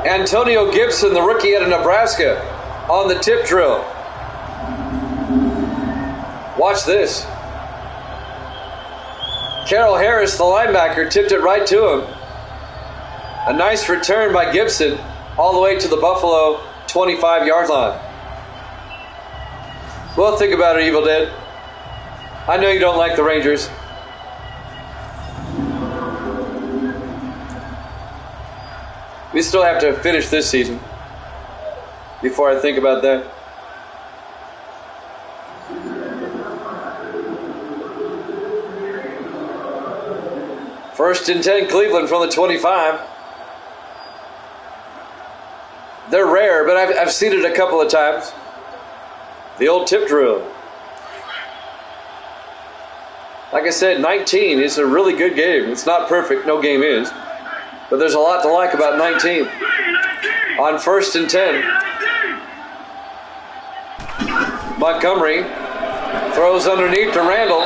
Antonio Gibson, the rookie out of Nebraska, on the tip drill. Watch this. Carroll Harris, the linebacker, tipped it right to him. A nice return by Gibson all the way to the Buffalo 25-yard line. Well, think about it, Evil Dead. I know you don't like the Rangers. We still have to finish this season before I think about that. First and 10, Cleveland from the 25. They're rare, but I've seen it a couple of times. The old tip drill. Like I said, 19 is a really good game. It's not perfect, no game is. But there's a lot to like about 19. On first and 10, Montgomery throws underneath to Randall.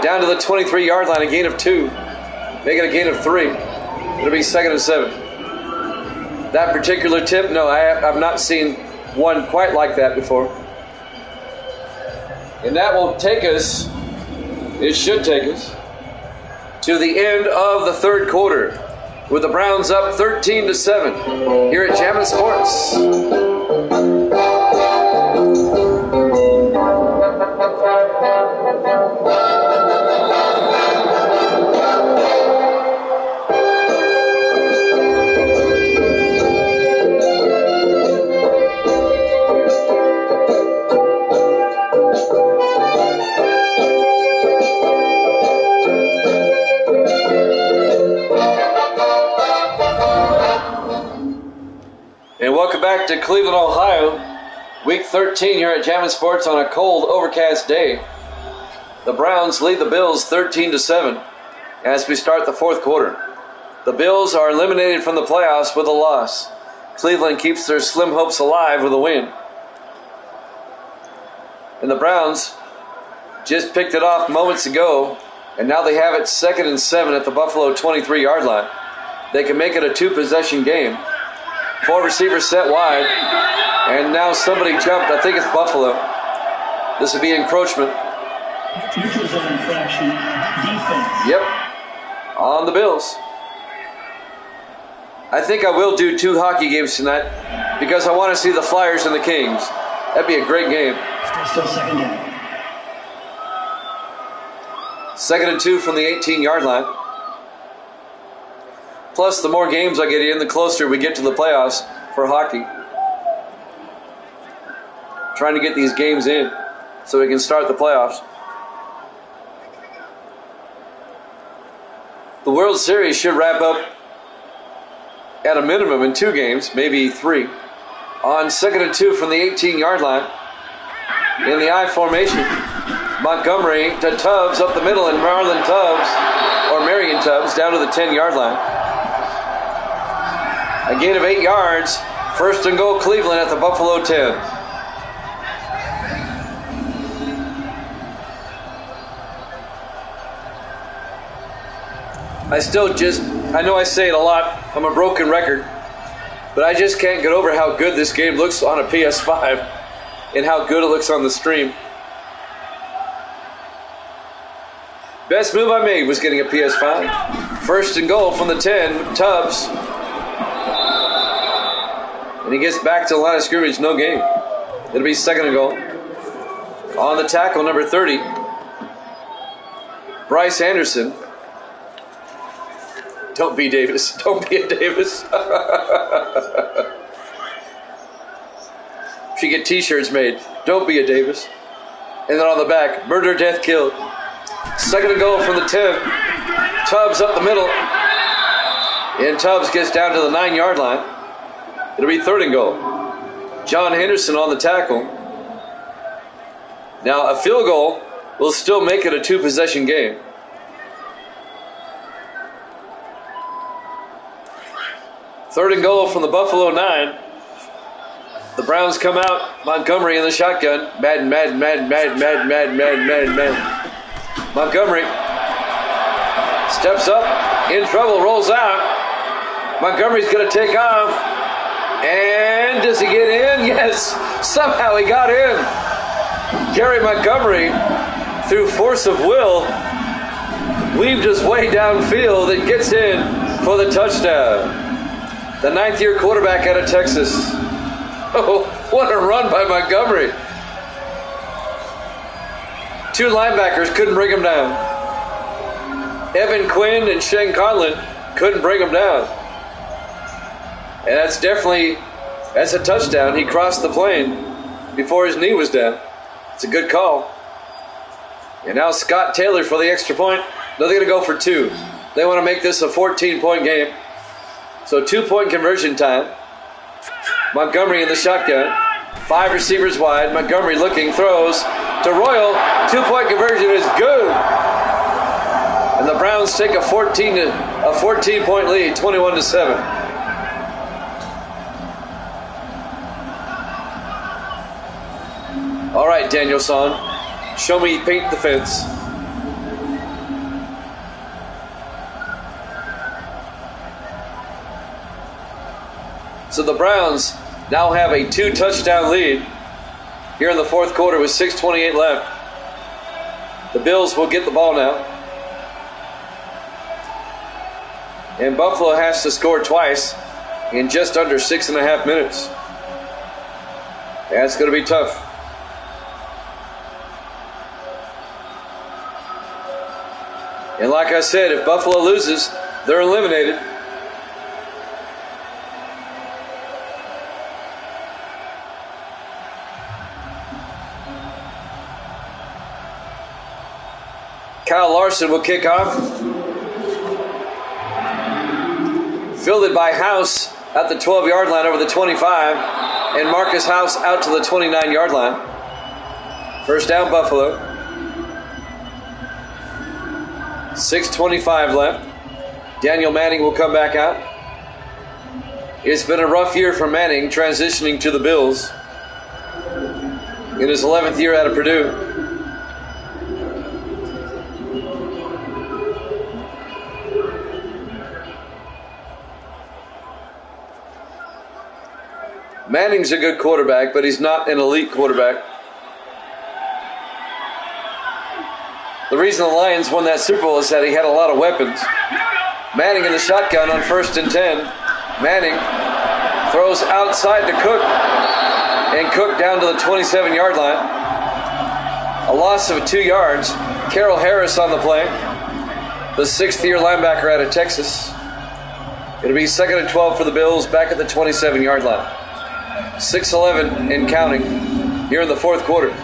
Down to the 23-yard line, a gain of 2. Make it a gain of 3. It'll be 2nd and 7. That particular tip, no, I've not seen one quite like that before. And that will take us, it should take us, to the end of the third quarter, with the Browns up 13-7 here at Jammin' Sports. And welcome back to Cleveland, Ohio. Week 13 here at Jammin' Sports on a cold, overcast day. The Browns lead the Bills 13-7 as we start the fourth quarter. The Bills are eliminated from the playoffs with a loss. Cleveland keeps their slim hopes alive with a win. And the Browns just picked it off moments ago, and now they have it 2nd and 7 at the Buffalo 23-yard line. They can make it a 2-possession game. 4 receivers set wide, and now somebody jumped. I think it's Buffalo. This would be encroachment. Neutral zone infraction, defense. Yep, on the Bills. I think I will do 2 hockey games tonight because I want to see the Flyers and the Kings. That'd be a great game. Still second down. 2nd and 2 from the 18-yard line. Plus, the more games I get in, the closer we get to the playoffs for hockey. Trying to get these games in so we can start the playoffs. The World Series should wrap up at a minimum in 2 games, maybe 3. On 2nd and 2 from the 18-yard line, in the I formation, Montgomery to Tubbs up the middle, and Marion Tubbs down to the 10-yard line. A gain of 8 yards. First and goal, Cleveland at the Buffalo 10. I know I say it a lot, I'm a broken record, but I just can't get over how good this game looks on a PS5 and how good it looks on the stream. Best move I made was getting a PS5. First and goal from the 10, Tubbs. And he gets back to the line of scrimmage, no gain. It'll be 2nd and goal. On the tackle, number 30, Bryce Anderson. Don't be Davis. Don't be a Davis. Should get t-shirts made. Don't be a Davis. And then on the back, murder, death, killed. 2nd and goal from the 10. Tubbs up the middle. And Tubbs gets down to the 9-yard line. It'll be 3rd and goal. John Henderson on the tackle. Now, a field goal will still make it a 2-possession game. Third and goal from the Buffalo 9. The Browns come out. Montgomery in the shotgun. Madden. Montgomery steps up, in trouble, rolls out. Montgomery's going to take off. And does he get in? Yes, somehow he got in. Gary Montgomery, through force of will, weaved his way downfield and gets in for the touchdown. The 9th-year quarterback out of Texas. Oh, what a run by Montgomery. 2 linebackers couldn't bring him down. Evan Quinn and Shane Conlon couldn't bring him down. And that's a touchdown. He crossed the plane before his knee was down. It's a good call. And now Scott Taylor for the extra point. No, they're going to go for 2. They want to make this a 14-point game. So 2-point conversion time. Montgomery in the shotgun. 5 receivers wide. Montgomery looking, throws to Royal. 2-point conversion is good. And the Browns take a 14-point lead, 21-7. All right, Danielson, show me paint the fence. So the Browns now have a 2-touchdown lead here in the fourth quarter with 6:28 left. The Bills will get the ball now. And Buffalo has to score twice in just under 6.5 minutes. That's going to be tough. And like I said, if Buffalo loses, they're eliminated. Kyle Larson will kick off. Fielded by House at the 12-yard line over the 25. And Marcus House out to the 29-yard line. First down, Buffalo. 6:25 left. Daniel Manning will come back out. It's been a rough year for Manning transitioning to the Bills in his 11th year out of Purdue. Manning's a good quarterback, but he's not an elite quarterback. The reason the Lions won that Super Bowl is that he had a lot of weapons. Manning in the shotgun on 1st and 10. Manning throws outside to Cook. And Cook down to the 27-yard line. A loss of 2 yards. Carroll Harris on the play. The 6th-year linebacker out of Texas. It'll be 2nd and 12 for the Bills back at the 27-yard line. 6:11 and counting here in the fourth quarter.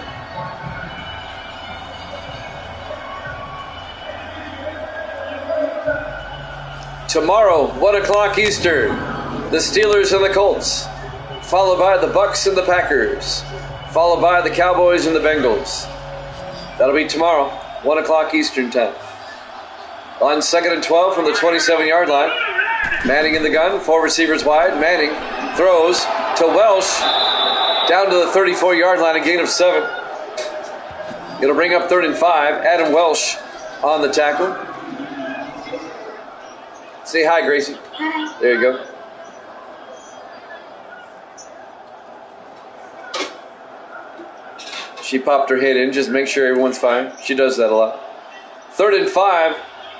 Tomorrow, 1 o'clock Eastern, the Steelers and the Colts, followed by the Bucks and the Packers, followed by the Cowboys and the Bengals. That'll be tomorrow, 1 o'clock Eastern time. On 2nd and 12 from the 27-yard line, Manning in the gun, 4 receivers wide. Manning throws to Welsh, down to the 34-yard line, a gain of 7. It'll bring up 3rd and 5. Adam Welsh on the tackle. Say hi, Gracie. Hi. There you go. She popped her head in, just make sure everyone's fine. She does that a lot. 3rd and 5.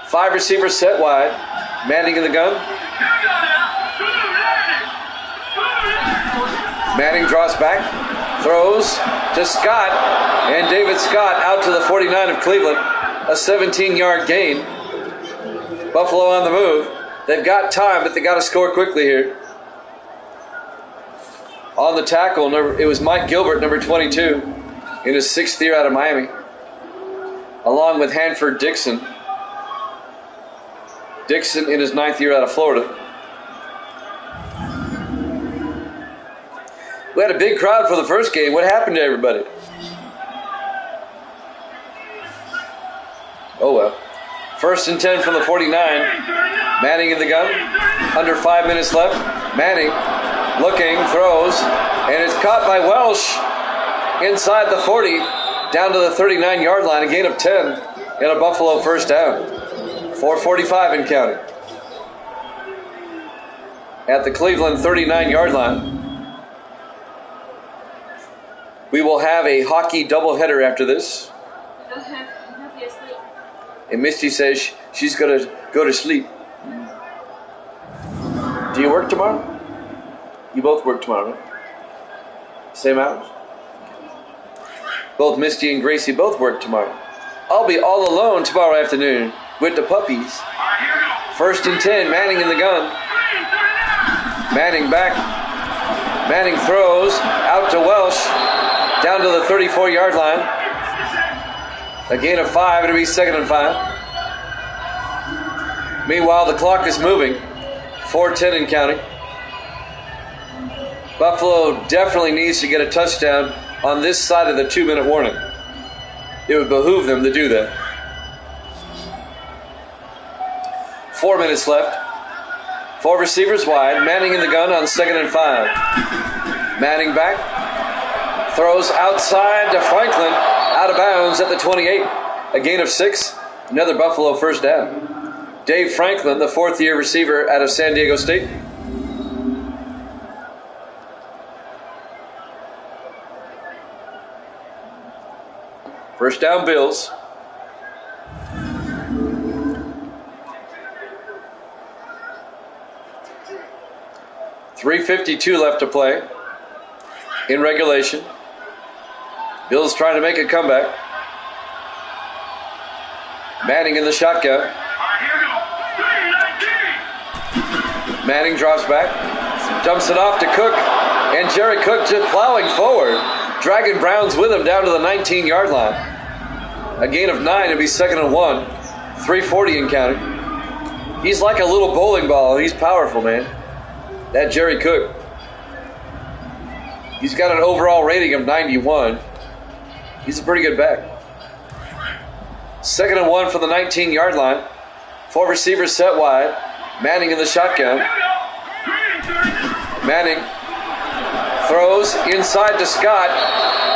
5 receivers set wide. Manning in the gun. Manning draws back. Throws to Scott. And David Scott out to the 49 of Cleveland. A 17-yard gain. Buffalo on the move. They've got time, but they got to score quickly here. On the tackle, it was Mike Gilbert, number 22, in his 6th year out of Miami, along with Hanford Dixon. Dixon in his 9th year out of Florida. We had a big crowd for the first game. What happened to everybody? Oh well. 1st and 10 from the 49. Manning in the gun. Under 5 minutes left. Manning looking, throws, and it's caught by Welsh inside the 40, down to the 39-yard line, a gain of 10, and a Buffalo first down. 4:45 and counting. At the Cleveland 39-yard line. We will have a hockey doubleheader after this. And Misty says she's going to go to sleep. Do you work tomorrow? You both work tomorrow, right? Same hours? Both Misty and Gracie both work tomorrow. I'll be all alone tomorrow afternoon with the puppies. 1st and 10, Manning in the gun. Manning back. Manning throws out to Welsh, down to the 34-yard line. A gain of 5, it'll be 2nd and 5. Meanwhile, the clock is moving. 4:10 and counting. Buffalo definitely needs to get a touchdown on this side of the 2-minute warning. It would behoove them to do that. 4 minutes left. 4 receivers wide. Manning in the gun on 2nd and 5. Manning back. Throws outside to Franklin. Out of bounds at the 28. A gain of 6. Another Buffalo first down. Dave Franklin, the 4th-year receiver out of San Diego State. First down, Bills. .352 left to play in regulation. Bills trying to make a comeback. Manning in the shotgun. Manning drops back, dumps it off to Cook, and Jerry Cook just plowing forward, dragging Browns with him down to the 19-yard line. A gain of 9, it'll be 2nd and 1, 3:40 and counting. He's like a little bowling ball, and he's powerful, man. That Jerry Cook. He's got an overall rating of 91. He's a pretty good back. 2nd and 1 from the 19-yard line. 4 receivers set wide. Manning in the shotgun. Manning throws inside to Scott.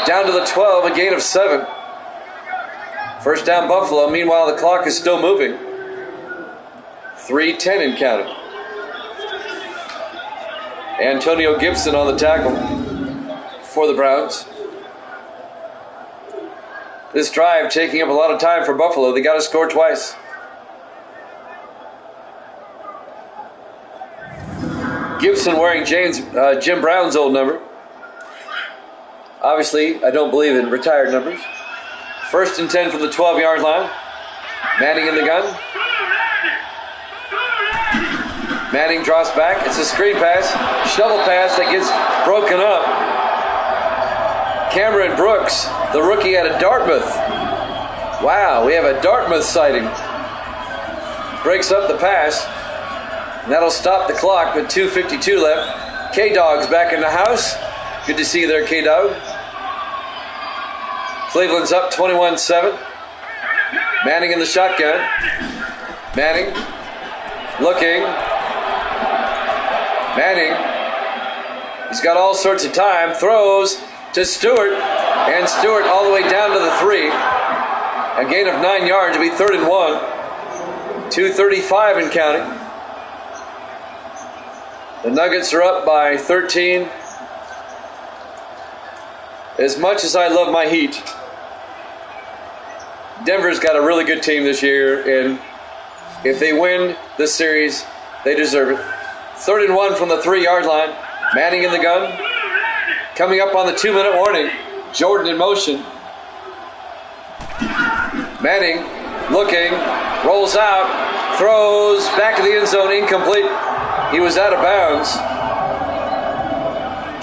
Down to the 12, a gain of 7. First down Buffalo. Meanwhile, the clock is still moving. 3:10 and counting. Antonio Gibson on the tackle for the Browns. This drive taking up a lot of time for Buffalo. They got to score twice. Gibson wearing Jim Brown's old number. Obviously, I don't believe in retired numbers. 1st and 10 from the 12-yard line. Manning in the gun. Manning drops back. It's a screen pass. Shovel pass that gets broken up. Cameron Brooks, the rookie out of Dartmouth. Wow, we have a Dartmouth sighting. Breaks up the pass. And that'll stop the clock with 2:52 left. K-Dog's back in the house. Good to see you there, K-Dog. Cleveland's up 21-7. Manning in the shotgun. Manning looking. Manning. He's got all sorts of time. Throws to Stewart. And Stewart all the way down to the 3. A gain of 9 yards to be 3rd and 1. 2:35 and counting. The Nuggets are up by 13. As much as I love my Heat, Denver's got a really good team this year, and if they win this series, they deserve it. 3rd and 1 from the 3-yard line. Manning in the gun. Coming up on the 2-minute warning. Jordan in motion. Manning looking, rolls out, throws back to the end zone, incomplete. He was out of bounds.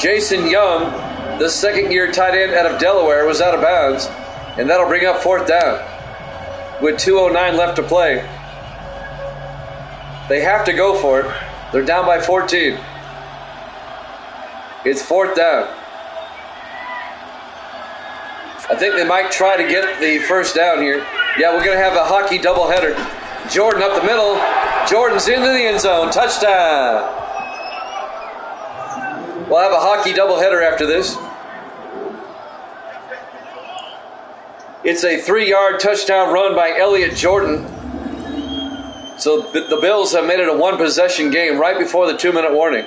Jason Young, the 2nd-year tight end out of Delaware, was out of bounds, and that'll bring up 4th down with 2:09 left to play. They have to go for it. They're down by 14. It's 4th down. I think they might try to get the first down here. Yeah, we're going to have a hockey doubleheader. Jordan up the middle. Jordan's into the end zone. Touchdown. We'll have a hockey doubleheader after this. It's a 3-yard touchdown run by Elliott Jordan. So the Bills have made it a 1-possession game right before the 2-minute warning.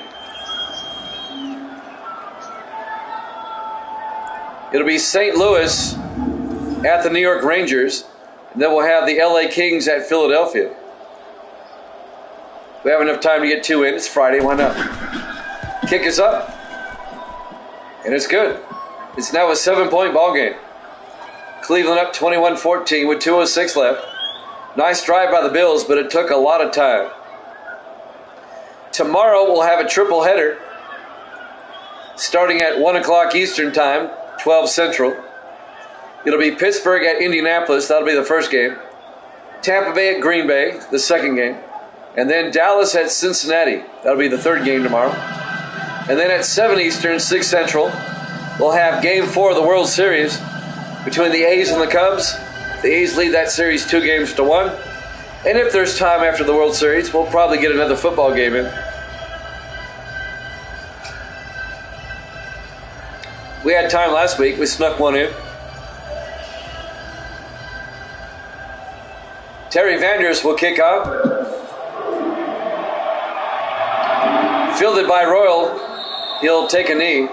It'll be St. Louis at the New York Rangers. And then we'll have the LA Kings at Philadelphia. We have enough time to get 2 in. It's Friday. Why not? Kick is up. And it's good. It's now a 7-point ball game. Cleveland up 21-14 with 2:06 left. Nice drive by the Bills, but it took a lot of time. Tomorrow we'll have a triple header starting at 1 o'clock Eastern Time, 12 Central. It'll be Pittsburgh at Indianapolis. That'll be the first game. Tampa Bay at Green Bay, the second game. And then Dallas at Cincinnati. That'll be the third game tomorrow. And then at 7 Eastern, 6 Central, we'll have Game 4 of the World Series between the A's and the Cubs. The A's lead that series 2-1. And if there's time after the World Series, we'll probably get another football game in. We had time last week. We snuck one in. Terry Vanders will kick off. Fielded by Royal. He'll take a knee.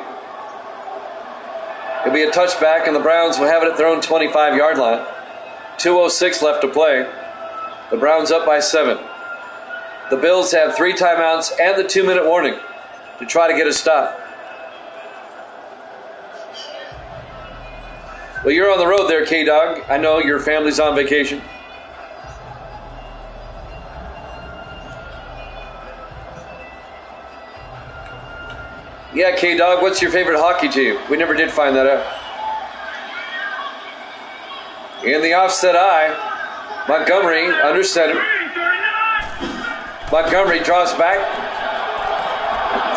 It'll be a touchback, and the Browns will have it at their own 25-yard line. 2:06 left to play. The Browns up by 7. The Bills have 3 timeouts and the 2-minute warning to try to get a stop. Well, you're on the road there, K-Dog. I know your family's on vacation. Yeah, K-Dog, what's your favorite hockey team? We never did find that out. In the offset eye, Montgomery under center. Montgomery draws back.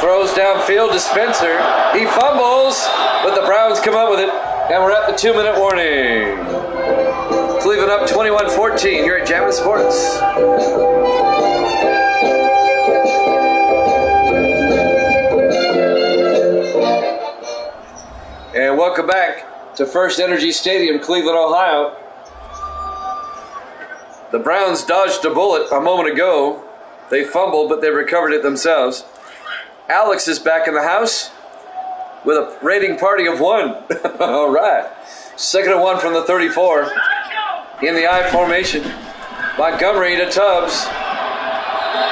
Throws downfield to Spencer. He fumbles, but the Browns come up with it. And we're at the 2-minute warning. Cleveland up 21-14 here at Jammin' Sports. And welcome back to First Energy Stadium, Cleveland, Ohio. The Browns dodged a bullet a moment ago. They fumbled, but they recovered it themselves. Alex is back in the house with a rating party of 1. All right. 2nd and 1 from the 34. In the I formation. Montgomery to Tubbs.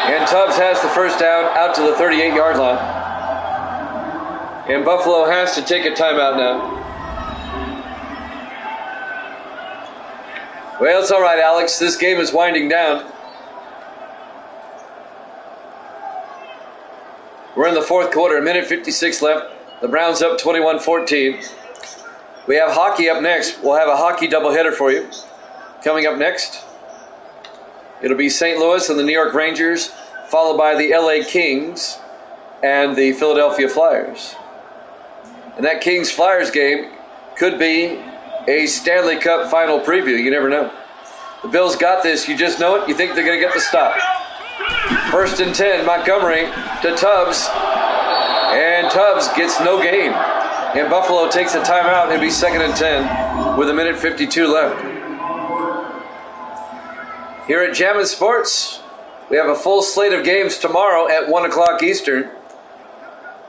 And Tubbs has the first down out to the 38-yard line. And Buffalo has to take a timeout now. Well, it's all right, Alex. This game is winding down. We're in the fourth quarter, 1:56 left. The Browns up 21-14. We have hockey up next. We'll have a hockey doubleheader for you. Coming up next, it'll be St. Louis and the New York Rangers, followed by the LA Kings and the Philadelphia Flyers. And that Kings-Flyers game could be a Stanley Cup final preview. You never know. The Bills got this. You just know it. You think they're going to get the stop. 1st and 10, Montgomery to Tubbs. And Tubbs gets no gain. And Buffalo takes a timeout. It'll be 2nd and 10 with 1:52 left. Here at Jammin' Sports, we have a full slate of games tomorrow at 1 o'clock Eastern.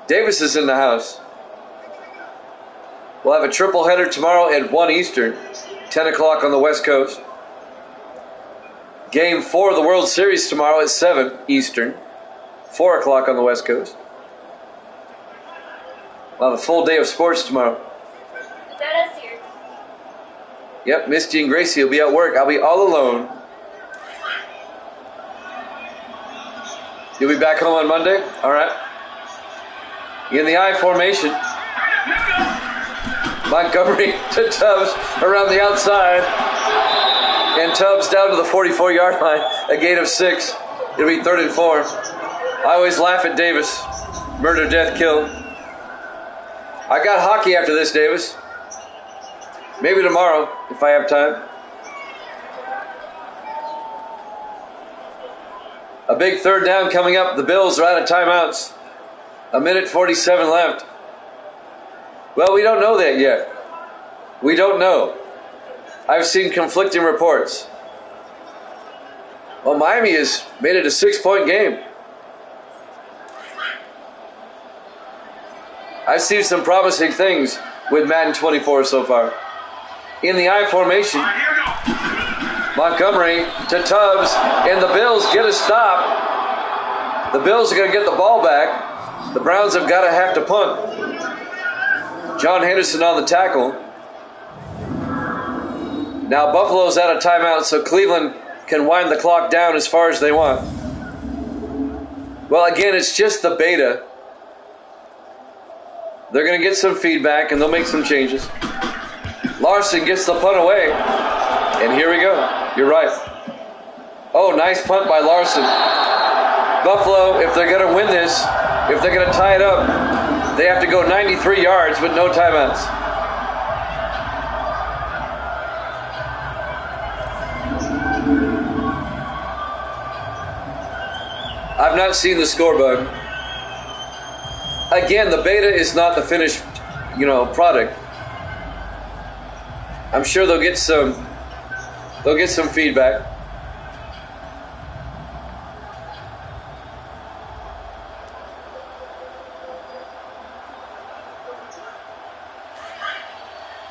Davis is in the house. We'll have a triple header tomorrow at 1 Eastern, 10 o'clock on the West Coast. Game 4 of the World Series tomorrow at 7 Eastern, 4 o'clock on the West Coast. We'll have a full day of sports tomorrow. Is that us here? Yep, Misty and Gracie will be at work. I'll be all alone. You'll be back home on Monday? All right. In the I formation. Montgomery to Tubbs around the outside. And Tubbs down to the 44-yard line, a gain of 6. It'll be 3rd and 4. I always laugh at Davis. Murder, death, kill. I got hockey after this, Davis. Maybe tomorrow, if I have time. A big 3rd down coming up. The Bills are out of timeouts. 1:47 left. Well, we don't know that yet. We don't know. I've seen conflicting reports. Well, Miami has made it a 6-point game. I've seen some promising things with Madden 24 so far. In the I formation, Montgomery to Tubbs, and the Bills get a stop. The Bills are going to get the ball back. The Browns have to punt. John Henderson on the tackle. Now Buffalo's out of timeout, so Cleveland can wind the clock down as far as they want. Well, again, it's just the beta. They're going to get some feedback, and they'll make some changes. Larson gets the punt away. And here we go. You're right. Oh, nice punt by Larson. Buffalo, if they're going to win this, if they're going to tie it up, they have to go 93 yards with no timeouts. I've not seen the scoreboard. Again, the beta is not the finished, product. I'm sure they'll get some feedback.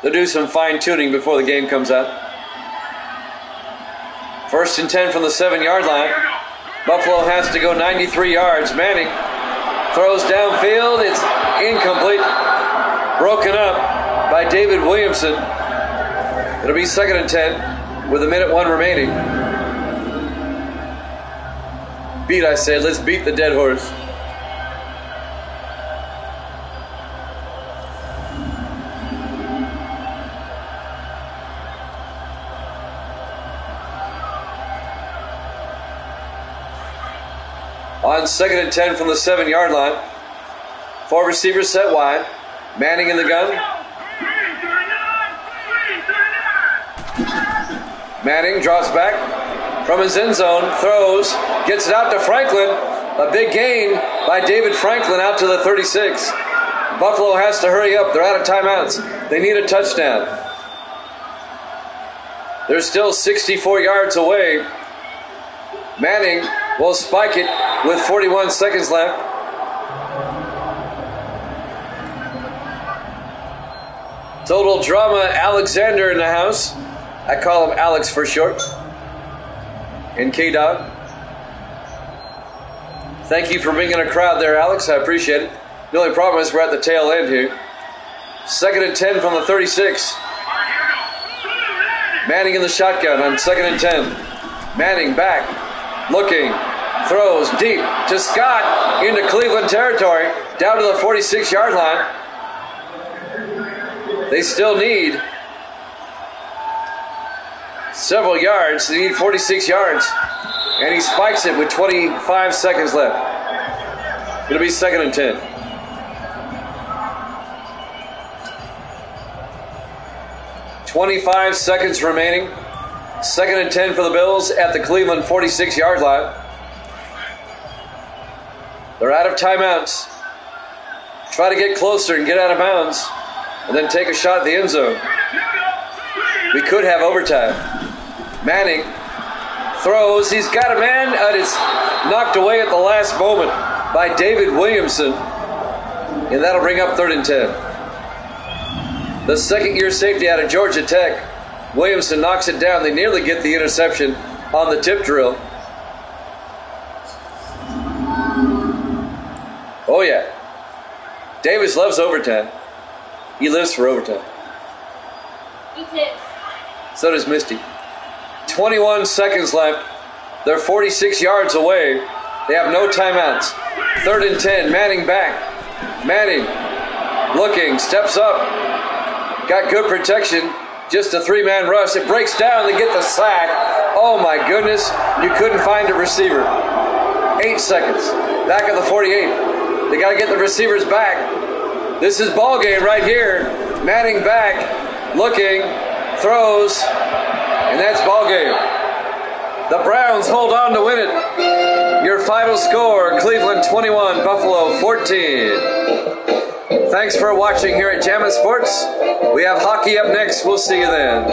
They'll do some fine-tuning before the game comes out. 1st and 10 from the 7-yard line. Buffalo has to go 93 yards. Manning throws downfield. It's incomplete. Broken up by David Williamson. It'll be 2nd and 10 with 1:01 remaining. I said. Let's beat the dead horse. On 2nd and 10 from the 7-yard line. 4 receivers set wide. Manning in the gun. Manning drops back from his end zone. Throws. Gets it out to Franklin. A big gain by David Franklin out to the 36. Buffalo has to hurry up. They're out of timeouts. They need a touchdown. They're still 64 yards away. Manning will spike it with 41 seconds left. Total Drama Alexander in the house. I call him Alex for short. And K-Dog. Thank you for bringing a crowd there, Alex. I appreciate it. The only problem is we're at the tail end here. 2nd and 10 from the 36. Manning in the shotgun on 2nd and 10. Manning back. Looking, throws deep to Scott into Cleveland territory, down to the 46-yard line. They still need several yards. They need 46 yards. And he spikes it with 25 seconds left. It'll be 2nd and 10. .25 seconds remaining. 2nd and 10 for the Bills at the Cleveland 46-yard line. They're out of timeouts. Try to get closer and get out of bounds, and then take a shot at the end zone. We could have overtime. Manning throws. He's got a man, and it's knocked away at the last moment by David Williamson, and that'll bring up 3rd and 10. The second-year safety out of Georgia Tech. Williamson knocks it down. They nearly get the interception on the tip drill. Oh, yeah. Davis loves overtime. He lives for overtime. Me too. So does Misty. 21 seconds left. They're 46 yards away. They have no timeouts. 3rd and 10. Manning back. Manning looking. Steps up. Got good protection. Just a 3-man rush. It breaks down. They get the sack. Oh, my goodness. You couldn't find a receiver. 8 seconds. Back at the 48. They got to get the receivers back. This is ball game right here. Manning back. Looking. Throws. And that's ball game. The Browns hold on to win it. Your final score, Cleveland 21, Buffalo 14. Thanks for watching here at Jammin' Sports. We have hockey up next. We'll see you then.